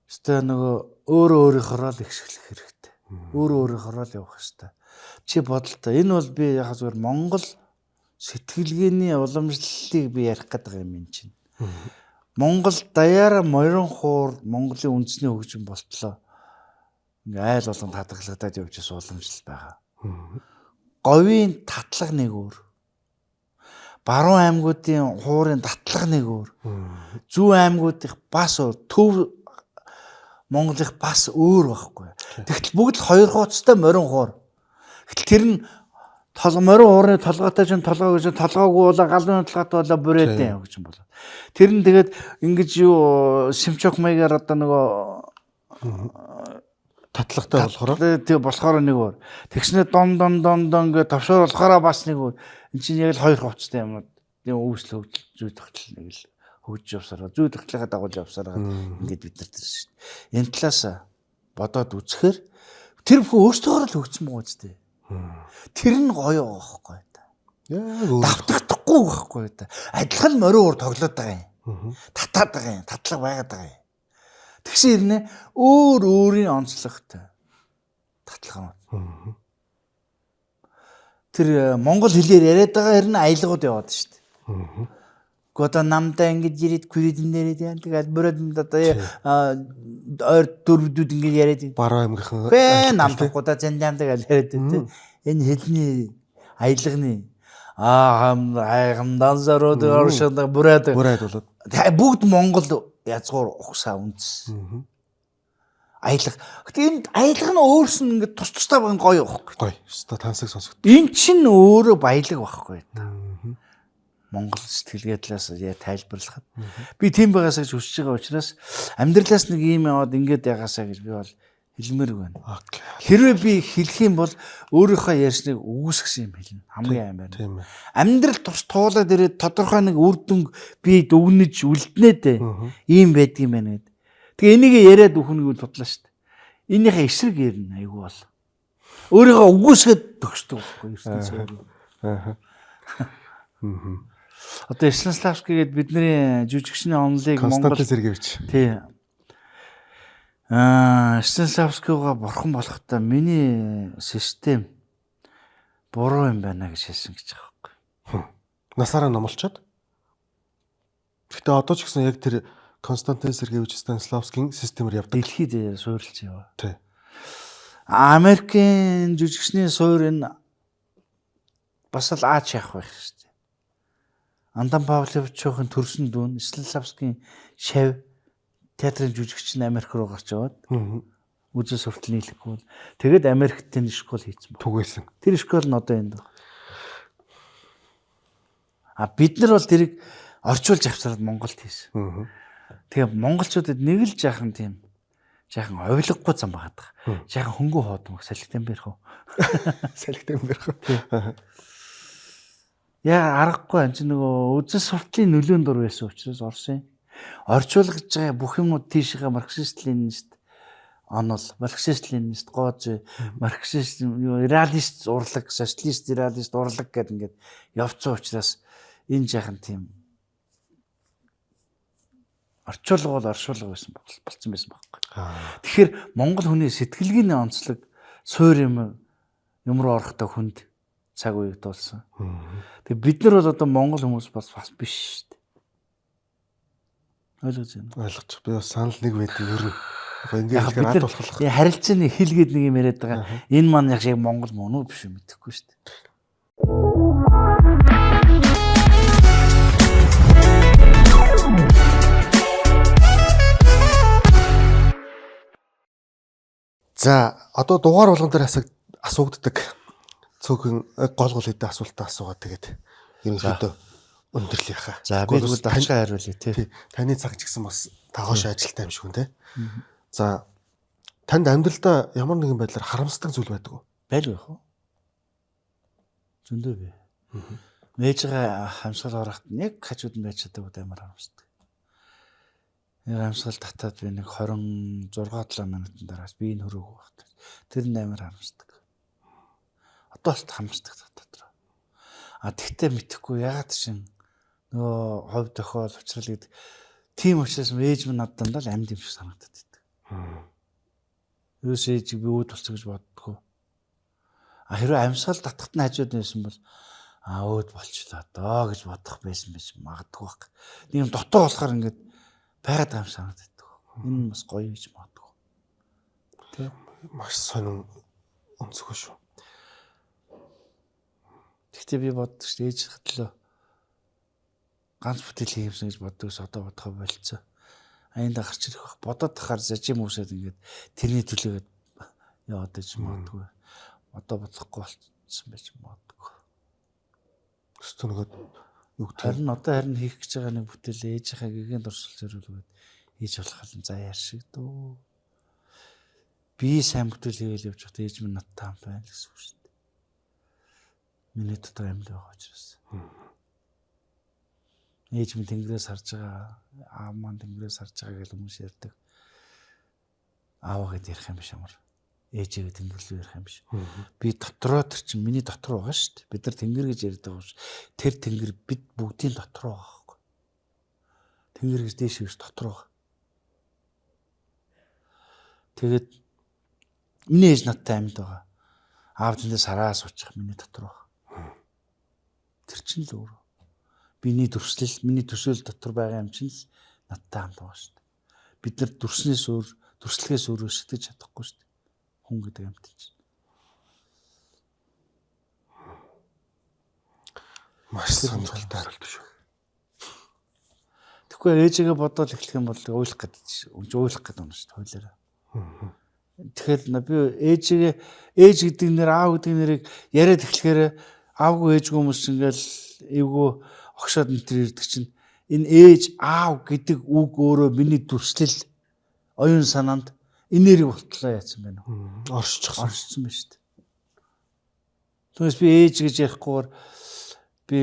S2: Өстой нөгөө өөрийнхөө л ихшгэлэх хэрэгтэй. Өөрийнхөө л явах хэрэгтэй. Чи бодолтой. Энэ бол би яг зүгээр Монгол сэтгэлгээний уламжлалыг би ярих гэдэг юм ин чинь. Монгол даяараа морин хуур Монголын үндэсний хөгжим болтлоо. Ингээ айл болгон хадгалагдаад явж байгаа уламжлал байгаа. Говийн татлага нэг өөр. Баруун аймагуудын хуурын татлага нэг өөр. Зүүн аймагуудын бас өөр. Төв Монголын бас өөр байхгүй. Тэгтэл бүгд л хоёр хуудастай морин хуур. Гэтэл тэр нь морин хуурны толгойтой чинь толгой гэж толгойгүй болоо галны толгойтой болоо бүрээдэн юм гэж болоо. Тэр нь тэгээд ингэж юу Симчок маягаар одоо нөгөө
S1: татлагтай болохоор
S2: тэг болохоор нэг өөр. Тэгснэ дон гэ товшоор болохоор бас нэг өөр. Энд чинь яг л хоёр хуудастай юмнууд. Тийм үүсэл хөгжил зүй тогтол нэг л хөгжиж явсараа зүй тогтлохыг дагуулж явсараа ингээд бид нар тэр шүү дээ. Энэ талаас бодоод үзэхээр тэр бүхэн өөрсдөө л хөгжсөн байгаа үстэй. Тэр нь гоё байхгүй та.
S1: Яг өөр.
S2: Давтагдахгүй байхгүй та. Адилхан морин уур тоглоод байгаа юм. Татаад байгаа юм. Татлага байгаад байгаа юм. Тэгсэн хэрнээ өөрийн онцлогтой татлаганууд. Тэр монгол хэлээр яриад байгаа хэрнээ аялгууд яваад шүү дээ. Одоо намдаа ингэж ирээд күрэдэн нэрээд яа тэгээд бүрээд одоо ойр дөрвдүүд ингэж яриад
S1: баруун аймгийнхан
S2: намдахгүй зэндаамдаг яриад тийм энэ хэлний аялганы хамдан зарууд оршоод бүрээд
S1: болоод
S2: бүгд монгол язгуур угсаа үндэс аялга. Гэтэ энэ аялга нь өөрс нь ингэ тус тустай байгаа гоё байхгүй.
S1: Гоё. Өстой тансаг сонсогд.
S2: Эн чинь өөрөө баялаг байхгүй. Монгол сэтгэлгээ талаас яа тайлбарлахад би тийм байгаасаа ч хүсэж байгаа учраас амьдралаас нэг юм яваад ингэж ягаасаа гэж би бол хэлмээргүй байна.
S1: Окей.
S2: Хэрвээ би хэлэх юм бол өөрийнхөө ярьсныг үгүйсгсэн юм хэлнэ. Хамгийн амар.
S1: Тийм ээ.
S2: Амьдрал тус туулаад ирээд тодорхой нэг үр дүн би дүгнэж үлднэ дээ. Ийм байдгийм байна гэд. Тэгээ энийг яриад өгнө гэж бодлоо шүү дээ. Энийхээ эсрэг ярина айгүй бол. Өөрийгөө үгүйсгээд төгсдөг байхгүй ертөнцөө.
S1: Аа.
S2: Одоо Станиславский гээд бидний жүжигчний онолыг Монгол
S1: Константин Сергеевич.
S2: тий. Станиславскийга бурхан болохтой миний систем буруу юм байна гэж хэлсэн гэж байгаа байхгүй.
S1: Насаараа номлчоод. Гэтэ одоо ч гэсэн яг тэр Константин Сергеевич Станиславскийн системээр явдаг.
S2: Дэлхийд суурилж яваа.
S1: Тий.
S2: Америкийн жүжигчний суурь энэ бас л аач явах байх шүү дээ. Андан Павловичийн төрсөн дүүн Станиславскийн шав театрын жүжигч нь Америк руу гарч яваад үзэл суртал нийлэхгүй. Тэгээд Америкт тэн школ хийсэн.
S1: Түгээсэн.
S2: Тэр школ нь одоо энд. Бид нар бол тэрийг орчуулж авчраад Монголд хийсэн. Тэгээ монголчуудад нэг л жаахан тийм жаахан ойлгохгүй зам багаад байгаа. Жаахан хөнгөө хоодмог салхитамбэр хөө.
S1: Салхитамбэр хөө.
S2: Яа аргагүй энэ нөгөө үзэл суртлын нөлөөнд дор байсан учраас Оросын орчуулгаж байгаа бүх юмуд тийшээ марксист-ленинист онол, марксист-ленинист гооз, марксист реалист урлаг, социалист реалист урлаг гэдэг ингээд явцсан учраас энэ жаахан тийм орчуулга бол оршуулга байсан болцсон байсан байхгүй. Тэгэхээр монгол хүний сэтгэлгээний онцлог суур юм руу орохдоо хүнд цаг үеийг дуулсан. Тэгээ бид нар бол одоо монгол хүмүүс бас биш шүү дээ. Ойлгож байна.
S1: Ойлгож. Би бас санал нэг байдаг ер нь. Ингээд хэлэхээр ад болох.
S2: Харилцааны хэлгээд нэг юм яриад байгаа. Энэ маань яг монгол мөн үү биш үү мэдэхгүй шүү дээ.
S1: За одоо дугаар болгон дээр асуугддаг цөөхөн гол хэдэн асуултаа асуугаад тэгээд ерөнхийдөө өндөрлөе хаа.
S2: За би тэгвэл давчгаа хариулъя тий.
S1: Таны цаг ч гэсэн бас тагоош ажилттай юм шиг үнэ. За танд амьдралдаа ямар нэгэн байдлаар харамсдаг зүйл байдаг уу?
S2: Байл байх уу? Зөндөө бай. Мээжгээ хамсгал орохт нэг хажууд нь байж чаддаг амар харамсдаг. Нэг хамсгал татаад би нэг 26-7 минутын дараас би энэ хөрөөгөө багт. Тэр нь амар харамсдаг. Одоо л харамсдаг дотор. Тэгтээ мэдхгүй ягаад чинь нөгөө ховь тохиол уучрал гэдэг тийм учраас ээж минь надад дандаа л амьд юм шиг санагдаад байдаг. Юус ээж би өөд болцоо гэж боддгоо. Хэрвээ амьсгал татахт нь хажууд байсан бол өөд болчлоо доо гэж бодох байсан байж магадгүй баг. Нэг юм дотоо болохоор ингээд байгаад байгаа юм санагддаг. Энэ бас гоё гэж магадгүй. Тэ
S1: маш сонин онцгой шүү.
S2: Гэхдээ би боддог шүү ээж хатлаа ганц бүтээл хийвсэн гэж боддог ус одоо бодохоо болцоо. Аянд гарч ирэх бах. Бодоод тахаар зажим үсээд ингээд тэрний төлөөгээд яваад иж магадгүй. Одоо бодлохгүй болчихсон байж магадгүй.
S1: Өстө нөгөө юу гэдэг.
S2: Харин одоо харин хийх гэж байгаа нэг бүтээл ээжийнхаа гэгээн дурсал зориулгээд хийж болох юм заяар шиг дөө. Би сайн бүтээл хийгээл явж байхдаа ээж минь надтай хамт байна гэсэн үг шүү дээ. Миний дотор амьд байгаа учраас. Ээж минь тэнгэрээс харж байгаа, аав маань тэнгэрээс харж байгаа гэж хүмүүс ярьдаг. Ааваа гэдээ ярих юм биш амар. Ээжээ тэнгэр рүү ярих юм биш. Би дотроо тэр чинь миний дотор байгаа шүү дээ. Бид нар тэнгэр гэж ярьдаг юм шүү. Тэр тэнгэр бид бүгдийн дотор байгаа байхгүй. Тэнгэр гэж дээш гэж дотор байгаа. Тэгээд миний ээж надтай амьд байгаа. Аав тэндээс хараа суучих миний дотор байгаа. Тэр чинь л өөрөө. Биний төрслөл, миний төсөөл дотор байгаа юм чинь л надтай хамт байгаа шүү дээ. Бид нар төрснээс өөр, төрслөгөөс өөрөө сэтгэж чадахгүй шүү дээ. Хүн гэдэг юмтай чинь.
S1: Маш сонирхолтой хариулт шүү.
S2: Тэгэхгүй ээжигээ бодоод эхлэх юм бол уйлах гэдэг уйлах гэдэг юм шүү дээ. Хойлоороо. Тэгэхээр би ээж гэдэг нэр аав гэдэг нэрийг яриад эхлэхээр аавгүй ээжгүй хүмүүс ингээл эвгүй огшоод нэтэр ирдэг чинь энэ ээж аав гэдэг үг өөрөө миний төрслөл оюун санаанд энерги болтлоо яатсан байна уу?
S1: Оршчихсон.
S2: Оршсон байна шүү дээ. Түүнээс би ээж гэж ярихгүйгээр би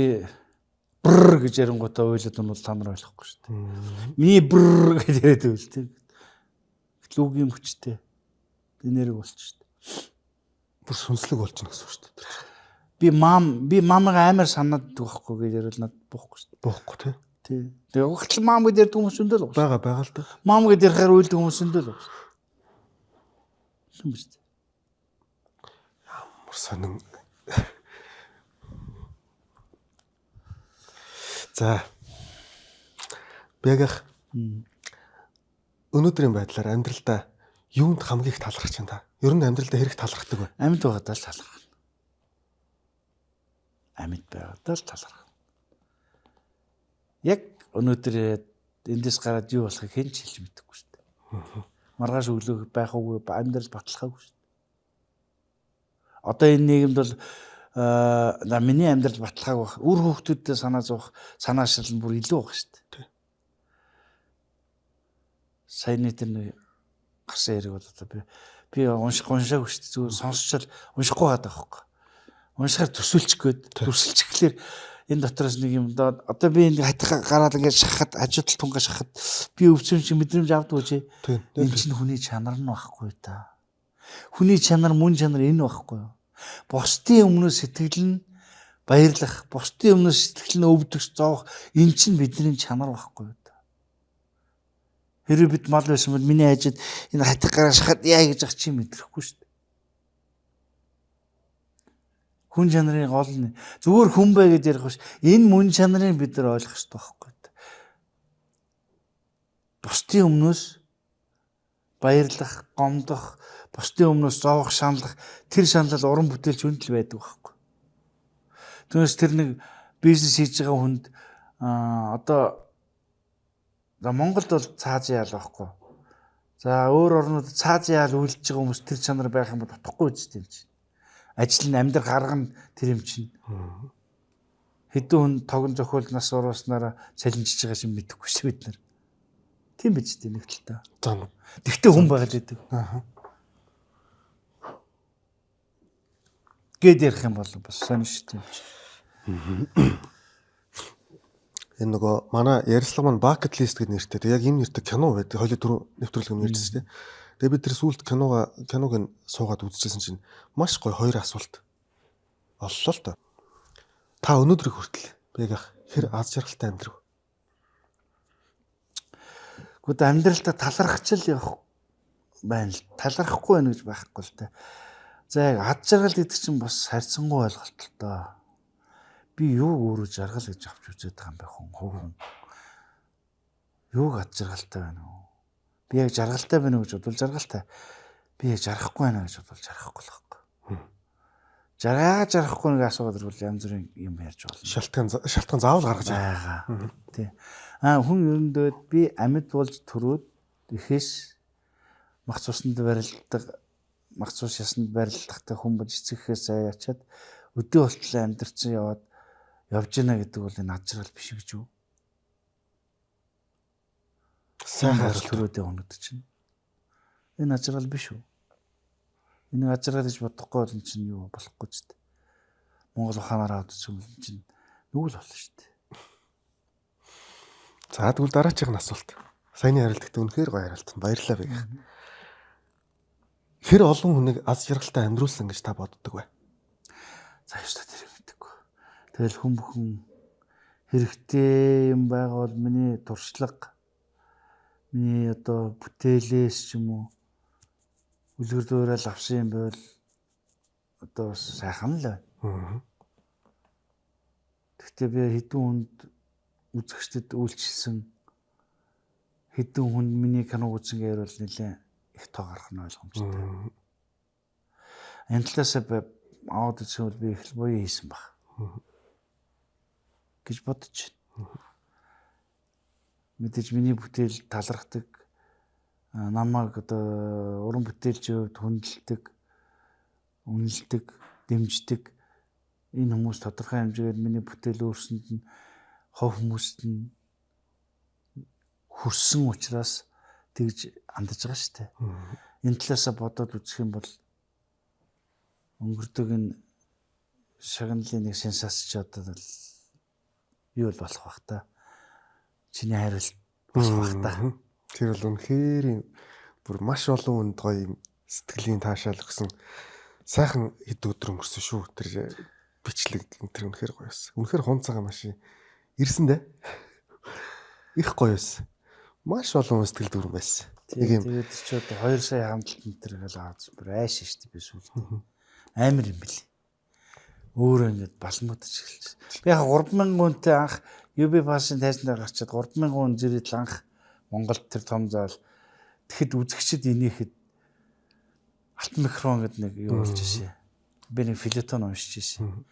S2: бррр гэж ярингуудаа ойлоод нь бол та нар ойлгохгүй шүү дээ. Миний бррр гэж яриад байвал тийм. Гэтэл үг юм хүчтэй. Энерги болчих шүү дээ.
S1: Бүр сүнслэг болчихно гэсэн үг шүү дээ.
S2: Би мамагаа амар санаад байхгүй гэж ярил надад буухгүй шүү дээ.
S1: Буухгүй тий.
S2: Тий. Тэгээ угтал мам гэж ярьдаг хүмүүс өндөө л
S1: байгаа байгаа л да.
S2: Мам гэж ярихаар үйлдэг хүмүүс өндөө л байна. Юм шүү дээ.
S1: Ямар сонин. За. Бягах. Өнөөдрийн байдлаар амьдралдаа юунд хамгийн их талархаж байна та? Ер нь амьдралдаа хэрэг талархдаг вэ?
S2: Амьд байгаадаа л талархна. Амьд байгаадаа л талархна. Яг өнөөдөр эндээс гараад юу болохыг хэн ч хэлж мэдэхгүй шүү дээ. Маргааш өглөө байх уу амьдрал баталгаагүй шүү дээ. Одоо энэ нийгэмд бол миний амьдрал баталгааг байх. Үр хүүхдүүдтэй санаа зовох, санаашрал нь бүр илүү байх шүү дээ. Сайн нийтэн гарсан хэрэг бол одоо би уншаагүй шүү дээ. Зүгээр сонсчод уншихгүй байгаа байхгүй. Уншихаар төсөөлчих гээд төсөлчихлээр энэ дотроос нэг юм одоо би энэ хатга гараад ингээд шахахад ажиутал тунгаа шахахад би өвчмөн чи мэдрэмж авдаг үчи. Энэ чинь хүний чанар нь байхгүй та. Хүний чанар мөн чанар энэ байхгүй юу? Бусдын өмнөөс сэтгэл нь баярлах, бусдын өмнөөс сэтгэл нь өвдөх, зовох энэ чинь бидний чанар байхгүй юу? Хэрвээ бид мал байсан бол миний хажууд энэ хатга гараа шахахад яа гэж ах чи мэдрэхгүй шүү дээ. Хүн чанарын гол нь зүгээр хүн бай гэж ярих биш. Энэ мөн чанарыг бид нар ойлгох хэрэгтэй байхгүй юу? Бусдын өмнөөс баярлах, гомдох, бусдын өмнөөс зовох, шаналх тэр шаналл уран бүтээлч хүнд л байдаг байхгүй. Түүнээс тэр нэг бизнес хийж байгаа хүнд одоо Монголд бол цааз яал байхгүй. За өөр орнууд цааз яал үйлдэж байгаа хүмүүс тэр чанар байх юм бол утгагүй үстэй юм чинь. Ажил нь амьдрах арга нь тэр юм чинь. Хэдэн хүн тогон зохиол нас уруулснараа салинжиж байгаа шиг мэдэхгүй шүү бид нар. Тийм биз дээ нэг талтай. Тэгтээ хүн байгаад байдаг. Гэд ярих юм бол бас сонир шүү дээ.
S1: Энэ нөгөө манай ярилцлага маань bucket list гэдэг нэртэй. Яг энэ нэртэй кино байдаг. Хоёул дөрөв нэвтрүүлэг нь ярьжсэн тийм. Тэгээ бид тэр сүүлд киног нь суугаад үзчихсэн чинь маш гоё хоёр асуулт оллоо л доо. Та өнөөдрийг хүртэл яг хэр аз жаргалтай амьдрав?
S2: Гэхдээ амьдралдаа талархчил явах байна л. Талархахгүй байна гэж байхгүй л та. За яг аз жаргал гэдэг чинь бас харьцангуй ойлголт л доо. Би юу өөрөө жаргал гэж авч үзээд байгаа юм бэ хүн. Юуг аз жаргалтай байна уу? Би яг жаргалтай байна уу гэж бодвол жаргалтай. Би яг жаргахгүй байна гэж бодвол жаргахгүй л байхгүй. Жаргахгүй нэг асуугаад ирвэл янз бүрийн юм ярьж болно.
S1: Шалтгаан заавал гаргаж
S2: байгаа. Тий. Хүн ерөндөд би амьд болж төрөөд ихээс мах цуснд барилдаг, мах цус ясанд барилдахтай хүн болж эцэгхээс сая ячаад өдөө болтлоо амьдэрсэн явж гинэ гэдэг бол энэ аз жаргал биш гэж юу? Сайн харал төрөөдөө өнөд чинь. Энэ аз жаргал биш үү? Энэ аз жаргал гэж бодохгүй бол энэ чинь юу болохгүй ч дээ. Монгол ухаанаараа үзсэн юм чинь нүгэл болно шүү дээ.
S1: За тэгвэл дараагийн асуулт. Саяны харилцагт үнэхээр гоё харилцсан. Баярлалаа би. Хэр олон хүнийг аз жаргалтай амьдруулсан гэж та боддог вэ?
S2: За ястаа тэр мэдээгүй. Тэгэл хүн бүхэн хэрэгтэй юм байгаа бол миний туршлага, миний одоо бүтээлээс ч юм уу үлгэр дуурайл авсан юм бол одоо сайхан л байна. Гэхдээ би хэдэн хүнд үзэгчдэд үйлчилсэн хэдэн хүнд миний киног үзсэн гэхээр бол нэлээ их тоо гарах нь ойлгомжтой. Энэ талаас аваад үзсэн бол би их л буяа хийсэн баг. Гэж бодож байна. Мэдээж миний бүтээл талархдаг, намайг одоо уран бүтээлчийн хувьд хүндэлдэг, үнэлдэг, дэмждэг энэ хүмүүс тодорхой хэмжээгээр миний бүтээл өөрсөнд нь хов хүмүүст нь хүрсэн учраас тэгж андаж байгаа шүү дээ. энэ талаасаа бодоод үзэх юм бол өнгөрдөг энэ шагналын нэг сенсац ч одоо л юу л болох бах та. Чиний хариулт болох бах та.
S1: Тэр бол үнэхээр бүр маш олон хүнд гоё юм сэтгэлийн таашаал өгсөн сайхан хэд өдөр өнгөрсөн шүү. Тэр бичлэг тэр үнэхээр гоё байсан. Үнэхээр хунцаага маш ирсэн дээ. Их гоё байсан. Маш олон сэтгэл дүүрэн байсан.
S2: Тэгээд ч одоо 2 сая хамтлалт энэ гал аваад бүр айш штэ би сүүлдээ. Амар юм бэл. Өөрөө ингэж балмуудаж эхэлсэн. Би яг 3,000 хүнтэй анх UB пассын тайзнаар гарчаад 3,000 хүн зэрэг анх Монголд тэр том заал тэгэхэд үзэгчд энийхэд алт микрофон гэдэг нэг юу болж ирсэн. Би нэг филетон уншиж ирсэн.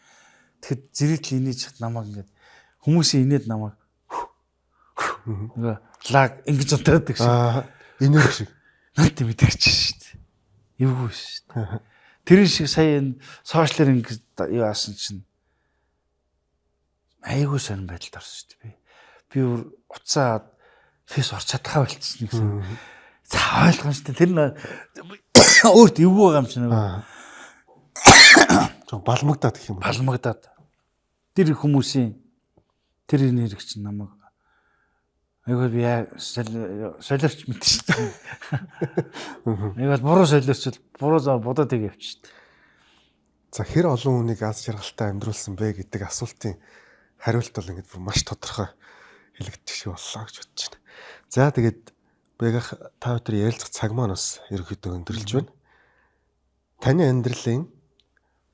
S2: Тэгэхэд зэрэг л инээж хат намайг ингэж хүмүүсийн инээд намайг нөгөө лаг ингэж унтаадаг шиг.
S1: Инээ шиг.
S2: Надад мэдэрч шүү дээ. Эвгүй шүү дээ. Тэр шиг сая энэ сошиалэр ингэж юу аасан чинь айгүй сонирн байдалд орсон шүү дээ. Би уцаад фэс орч чадхаа болчихсон гэсэн. За ойлгоно шүү дээ. Тэр нь өөрт эвгүй байгаа юм чинь нөгөө.
S1: Жоо балмагдаад гэх юм бол.
S2: Балмагдаад. Тэр хүмүүсийн тэр нэрэг чинь намайг айгүй би солиорч мэт шүү дээ. Айгүй буруу солиорчл буруу бодоод ийг явчих шүү дээ.
S1: За хэр олон хүнийг аз жаргалтай амьдруулсан бэ гэдэг асуултын хариулт бол ингэж бүр маш тодорхой хэлэгдэх шиг боллоо гэж бодож байна. За тэгээд яг та бүхэн ярилцах цаг маань бас ерөөхдөө өндөрлж байна. Таны амьдралын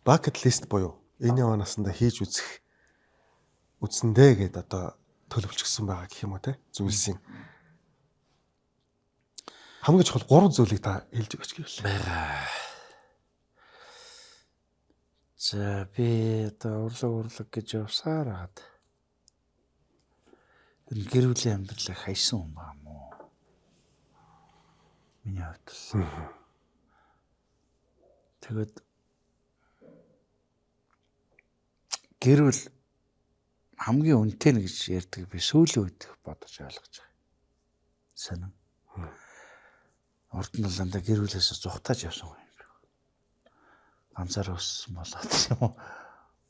S1: bucket list буюу энэ яваа наснда хийж үзсэндээ гэдээ одоо төлөвлөжсөн байгаа гэх юм уу те зүйлсийн хамгийн чухал 3 зүйлийг та хэлж өгч гэвэл
S2: байгаа. За би одоо урлаг гэж явсаар хаад энэ гэр бүлийн амьдралыг хайсан юм байна мó. Миний хувьд л. Тэгээд гэр бүл хамгийн үнэтэй нь гэж ярьдаг би сүүлийн үед бодож ойлгож байгаа. Санаа. Урд нь л андаа гэр бүлээс зүхтааж явсан юм. Ганцаар өссөн болоод юм.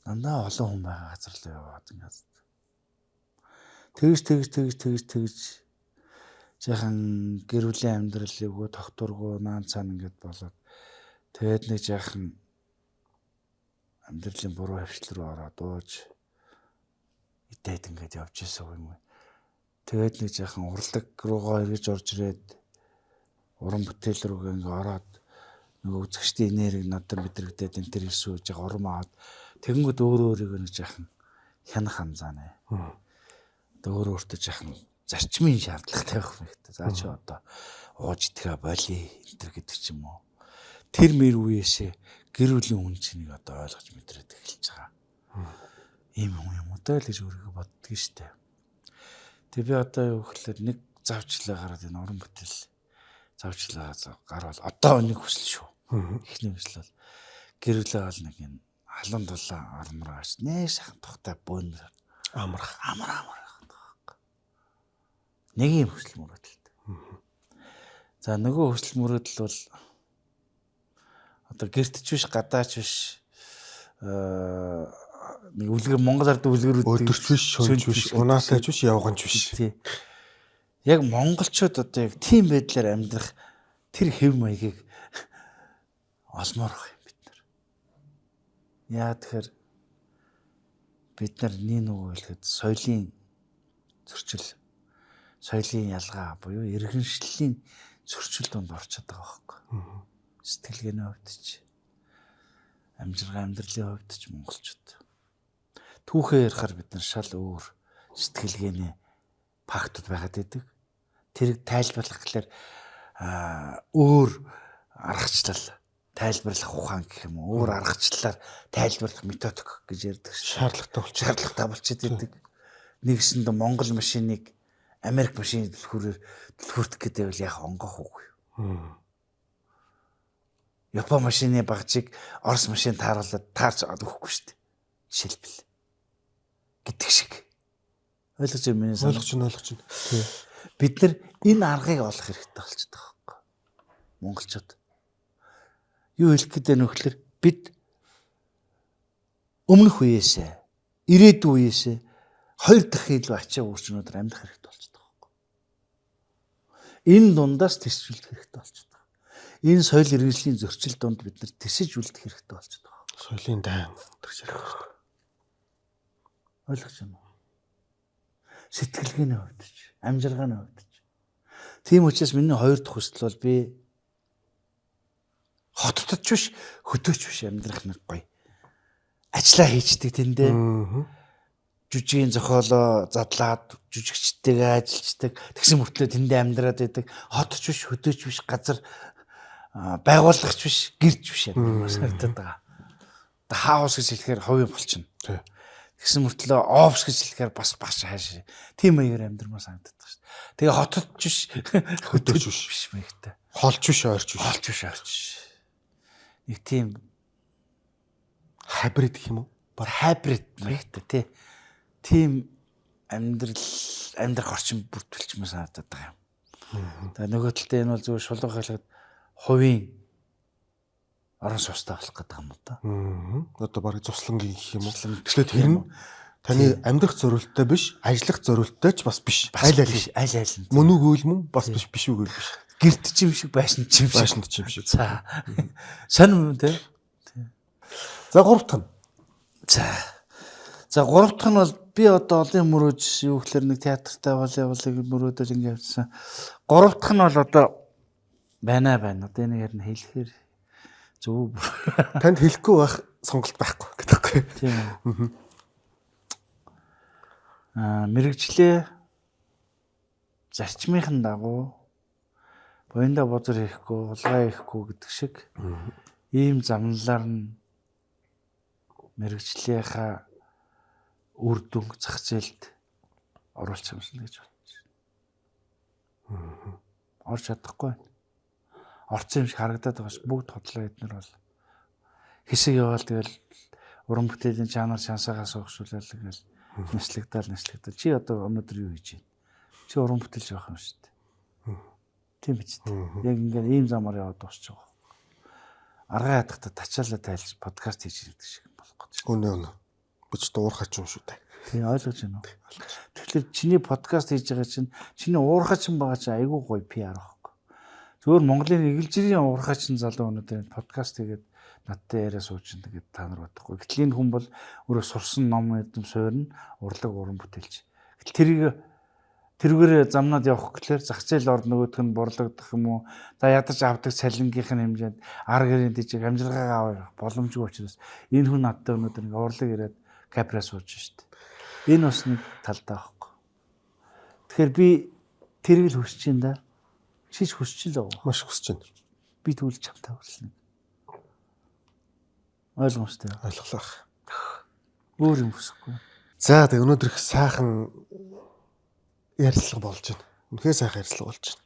S2: Дандаа олон хүн байгаа газар л яваад ингээд. Тэгж жаахан гэр бүлийн амьдралыг өгөө тогтургуу наан цаана ингээд болоод тэгээд нэг жаахан амьдралын буруу хавшил руу ороод ууж идээд ингээд явж исэн юм. Тэгээд нэг жаахан урлаг руугаа эргэж орж ирээд уран бүтээл рүү ингээд ороод нөгөө үзэгчдийн энерги надад мэдрэгдээд энэ төр ирсүүж яг урам аваад тэгэнгүүт өөрийгөө нэг жаахан хянах анзаанаа. Одоо өөртөө жаахан зарчмын шаардлагатай байх юм хэрэгтэй. За чи одоо ууж идэхэ боли энэ төр гэдэг ч юм уу. Тэр мэр үеэсээ гэр бүлийн хүн чинийг одоо ойлгож мэдрээд эхэлж байгаа. Ийм юм одоо л гэж өөрийгөө боддөг штеп. Тэг би одоо юу гэхэлэр нэг завчлаа гараад энэ уран бүтээл завчлаа гарвал одоо нэг хүсэл шүү. Эхний хүсэл бол гэр бүлээ бол нэг энэ халуун дулаан армраач нэ шахан тухтай бөөнөр амрах. Нэг юм хүсэл мөрөдөлт. За нөгөө хүсэл мөрөдөл бол одоо гэртч биш гадаач биш нэг үлгэр Монгол ард үлгэрүүд
S1: өдөрч биш шөнж биш унаасаач биш явганч биш.
S2: Яг монголчууд одоо яг тийм байдлаар амьдрах тэр хэв маягийг олмоор байх юм бид нар. Яа тэгэхээр бид нар нэг хэлэхэд соёлын зөрчил, соёлын ялгаа буюу иргэншлийн зөрчил донд орчиход байгаа байхгүй. Сэтгэлгээний хувьд ч амжиргаа амьдралын хувьд ч монголчууд. Түүхээ ярихаар бид нар шал өөр сэтгэлгээний фактууд байгаад байдаг. Тэрийг тайлбарлах гэхээр өөр аргачлал тайлбарлах ухаан гэх юм уу өөр аргачлалаар тайлбарлах методик гэж ярьдаг шаардлагатай болчиход байдаг. Нэгсэнд Монгол машиныг Америк машины түлхүүрдэх гэдэг бол яг онгох үгүй. Япон машины багжийг Орос машин тааруулаад таарч өгөхгүй шүү дээ. Жишээлбэл гэдэг шиг. Ойлгож байна уу?
S1: Ойлгож байна.
S2: Бид нар энэ аргыг олох хэрэгтэй болчиход байгаа байхгүй. Монголчууд юу хэлэх гээд байна вэ гэхээр бид өмнөх үеэсээ ирээдүйн үеэсээ хоёр дахь илүү ачаа үүрчнүүдээр амьдрах хэрэгтэй болчихдог байхгүй. Энэ дундаас тэсвэрлэх хэрэгтэй болчихдог. Энэ соёл иргэншлийн зөрчил донд бид нар тэсэж үлдэх хэрэгтэй болчихдог.
S1: Соёлын дайн гэж ярих.
S2: Ойлгож байна уу? Сэтгэлгээний хувьд ч, амжиргааны хувьд ч. Тийм учраас миний хоёр дахь хүсэл бол би хотод ч биш, хөдөөч биш амьдрах нэг гоё. Ажлаа хийчдэг тэндээ. Жүжигийн зохиолоо задлаад жүжигчтэйгээ ажиллаждаг. Тэгсэн мөртлөө тэндээ амьдраад байдаг. Хотч биш, хөдөөч биш, газар байгууллагч биш, гэрч биш юм санагдаад байгаа. Хаус гэж хэлэхээр хувийн болчихно. Тэгсэн мөртлөө офс гэж хэлэхээр бас хааш. Тийм маягаар амьдрмаа санагдаад байгаа шүү дээ. Тэгээ хотод ч биш, хөдөөч биш мэгтэй.
S1: Холч биш, ойрч биш.
S2: Холч биш, ойрч. Нэг тийм
S1: хайбрид гэх юм уу?
S2: Бар хайбрид мэгтэй тий. Тийм амьдрах орчин бүртгүүлчмээр санагдаад байгаа юм. Тэгээ нөгөө талдаа энэ бол зөвхөн шулуун хэлэхэд хувийн орон сууцтай болох гэдэг юм уу та.
S1: Одоо барыг цуслангийн гэх юм уу? Тэгэхээр тэр нь таны амьдрах зорилттой биш, ажиллах зорилттой ч бас биш.
S2: Аль нь.
S1: Мөн үгүй л мөн бас биш үгүй л биш.
S2: Гэрт чим шиг, байшин чим шиг. За. Сонирм үү те?
S1: За 3 дахь нь.
S2: За 3 дахь нь бол би одоо олон мөрөөж юу гэхээр нэг театртай волейболыг мөрөөдөл ингэ явуулсан. 3 дахь нь бол одоо байна. Одоо энийг харин хэлэхээр зөв.
S1: Танд хэлэхгүй байх сонголт байхгүй гэдэггүй.
S2: Тийм. Мэргэжлээ зарчмынхан дагуу боёнда бозор хийхгүй, хулгай хийхгүй гэдэг шиг ийм замналаар нь мэргэжлийнхаа үр дүнг зах зээлд оруулах юмсан гэж бодож байна. Орж чадахгүй байна. Орцсон юм шиг харагдаад байгаа ш. Бүгд хотлоо эднэр бол хэсэг яваал тэгэл уран бүтээлийн чанар шансаагаас өгшүүлэл тэгэл нэслэгдэл. Чи одоо өнөөдөр юу хийж байна? Чи уран бүтээлж байх юм шүү дээ. Тийм биз дээ. Яг ингээд ийм замаар яваад дуусч байгаа. Аргаа ядахта тачаалаа тайлж подкаст хийж ирдэг шиг болох гэж.
S1: Үнэ. Бич дуурхач юм шүү дээ.
S2: Тийм ойлгож байна уу? Тэгэхээр чиний подкаст хийж байгаа чинь чиний уурхач юм байгаа чинь айгүй гоё PR аахгүй. Зөвхөн Монголын эгэлжирийн уурхач залуу өнөөдөр подкаст хийгээд надтай яриа сууж ин тэгээд та нар бодохгүй. Гэтэл энэ хүн бол өөрөө сурсан ном эдэм суурь урлаг уран бүтээлч. Гэтэл тэргээр замнаад явах гэхээр зах зээл орд нөгөөх нь борлогдох юм уу? За ядаж авдаг цалингийнх нь хэмжээнд ар гэрийн дижиг амжилгаагаа авах боломжгүй учраас энэ хүн надтай өнөөдөр ингээ урлаг ирээд капра сууж штт. Энэ бас нэг талдаа байхгүй. Тэгэхээр би тэрийг л хүсэж байна да. Чиж хүсэж л байгаа.
S1: Маш хүсэж байна.
S2: Би түлж чамтай хүслэнэ. Ойлгомжтой.
S1: Ойлголоо.
S2: Өөр юм хүсэхгүй.
S1: За тэг өнөөдөр их сайхан ярилцлага болж байна. Үнэхээр сайхан ярилцлага болж байна.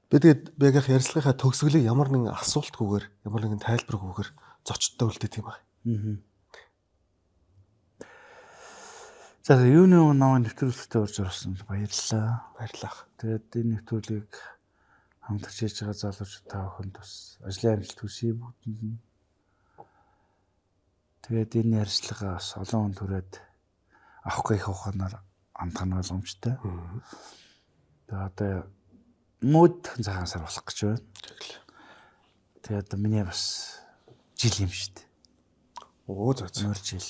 S1: Би тэгээд яг ярилцлагынхаа төгсгөлийг ямар нэгэн асуултгүйгээр, ямар нэгэн тайлбаргүйгээр зочдтой үлдээдэг юм байна.
S2: За юуны намайг нэвтрүүлэгтээ урьж орсон баярлалаа.
S1: Баярлалаа.
S2: Тэгээд энэ нэвтрүүлгийг хамтарч хийж байгаа залуучууд та бүхэнд бас ажлын амжилт хүсье бүгдэнд нь. Тэгээд энэ ярилцлага бас олон хүн түрээд авахгүй их ухаанаар амтхан ойлгомжтой. Тэгээд одоо мөдхөн цагаан сар болох гэж байна. Тэгээд одоо миний бас жил юм шүү дээ.
S1: Оо зөө.
S2: Өөр жил.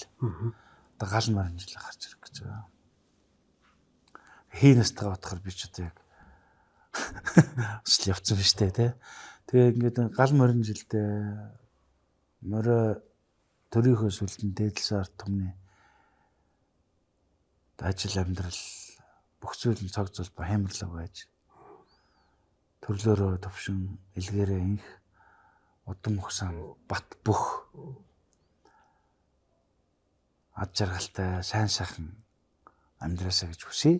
S2: Одоо гал морин жил гарч ирэх гэж байна. Хийнэстэйгээ бодохоор би ч одоо яг өсөл явцсан биш тий. Тэгээ ингээд гал морин жилдээ морой төрийнхөө сүлдэн дээдлсээр түмний ажил амьдрал бүх зүйл нь цаг зул баймарлаг байж төрлөөрөө төвшин илгээрээ инх удам ухсан бат бүх ад жаргалтай сайн сайхан амьдраасаа гэж хүсье.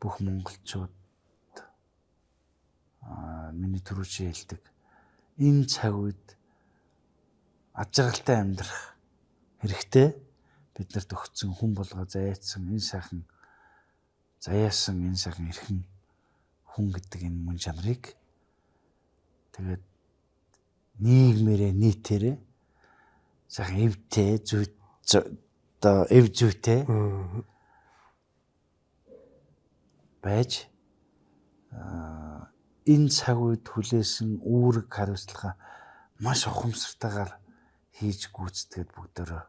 S2: Бүх монголчууд миний түрүүчийн хэлдэг энэ цаг үед ад жаргалтай амьдрах хэрэгтэй. Биднэрт өгсөн хүн болгоо заяатсан энэ сайхан заяасан энэ сайхан эрхэм хүн гэдэг энэ мөн чанарыг тэгээд нийгмээрээ нийтээрээ сайхан эвтэй одоо эв зүйтэй байж энэ цаг үед хүлээсэн үүрэг хариуцлага маш ухамсартайгаар хийж гүйцэтгээд бүгдөө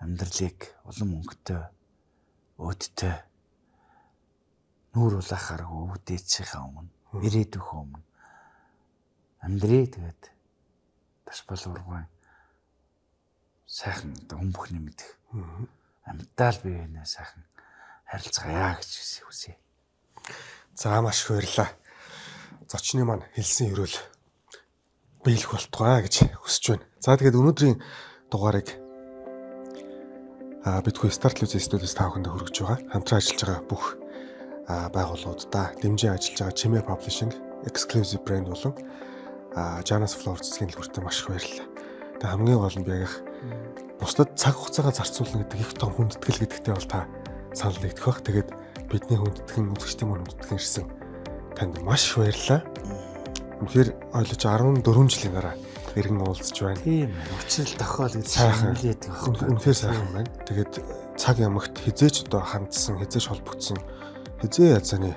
S2: амьдралыг улам өнгөтэй өдтэй нүүр улаахааргүй өвдөөцийнхаа өмнө ирээдүйн өмнө амьдрий тэгээд ташбал урган сайхан хүн бүхний мэдэх амьтаал биенээ сайхан харилцгаая гэж хүсье.
S1: За маш их баярлалаа. Зочны маань хэлсэн өрөөл биелэх болтугай гэж хүсэж байна. За тэгээд өнөөдрийн дугаарыг бидгүй Startlucid студиэс та бүхэнд хүргэж байгаа. Хамтран ажиллаж байгаа бүх байгууллагуудаа дэмжин ажиллаж байгаа Chimay Publishing, Exclusive Brand болон Janus Floor цэцгийн дэлгүүртээ маш их баярлалаа. Тэгээд хамгийн гол нь яг бусдад цаг хугацаагаа зарцуулна гэдэг их том хүндэтгэл гэдэгтээ бол та санал нэгдэх бах. Тэгээд бидний хүндэтгэн үзэгчдийн маань хүндэтгэн ирсэн танд маш их баярлалаа. Үнэхээр ойлгож 14 жилийн дараа иргэн уулзч байна.
S2: Тийм ээ. Учрал тохиол гэж
S1: сайхан
S2: хэлээд байгаа.
S1: Үнэхээр сайхан байна. Тэгээд цаг ямагт хизээч одоо хандсан, хизээч холбогдсон, хизээ язаны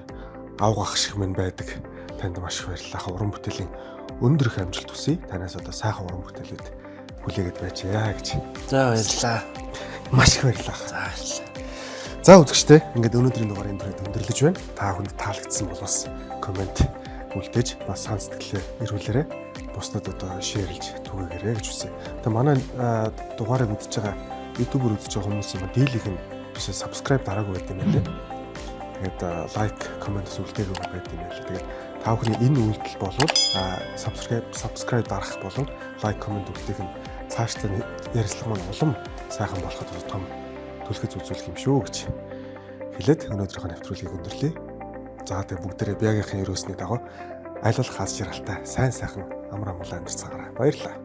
S1: авгах шиг мэн байдаг. Танд маш их баярлалаа. Уран бүтээлийн өндөр их амжилт хүсье. Танаас одоо сайхан уран бүтээлүүд хүлээгээд байжээ гэж.
S2: За баярлалаа.
S1: Маш их баярлалаа.
S2: За баярлалаа.
S1: За үзэгчтэй ингээд өнөөдрийн дугаарыг өндөрлөж байна. Та бүхэнд таалагдсан бол бас комент үлдээж бас сан сэтгэлээ ирүүлээрэй. Бусдад одоо шеэрлж түгээгээрэй гэж хүсье. Тэгээ манай дугаарыг үзэж байгаа YouTube-ээр үзэж байгаа хүмүүсийн дийлийнх нь биш subscribe дараагүй байт юм байна. Тэгээд лайк, комментс үлдээгээгүй байт юм байна. Тэгээд та бүхний энэ үйлдэл болвол subscribe дарах болон лайк, коммент үлдээх нь цаашдаа ярилцлага маань улам сайхан болоход том түлхэж үзүүлэх юм шүү гэж хэлээд өнөөдрийнхөө нэвтрүүлгийг өндөрлөе. За тэгээ бүгдээрээ биягийнхын ерөөсний дагуу аль болох хас жаргалтай сайн сайхан амар амгалан амьдарцгаарай. Баярлалаа.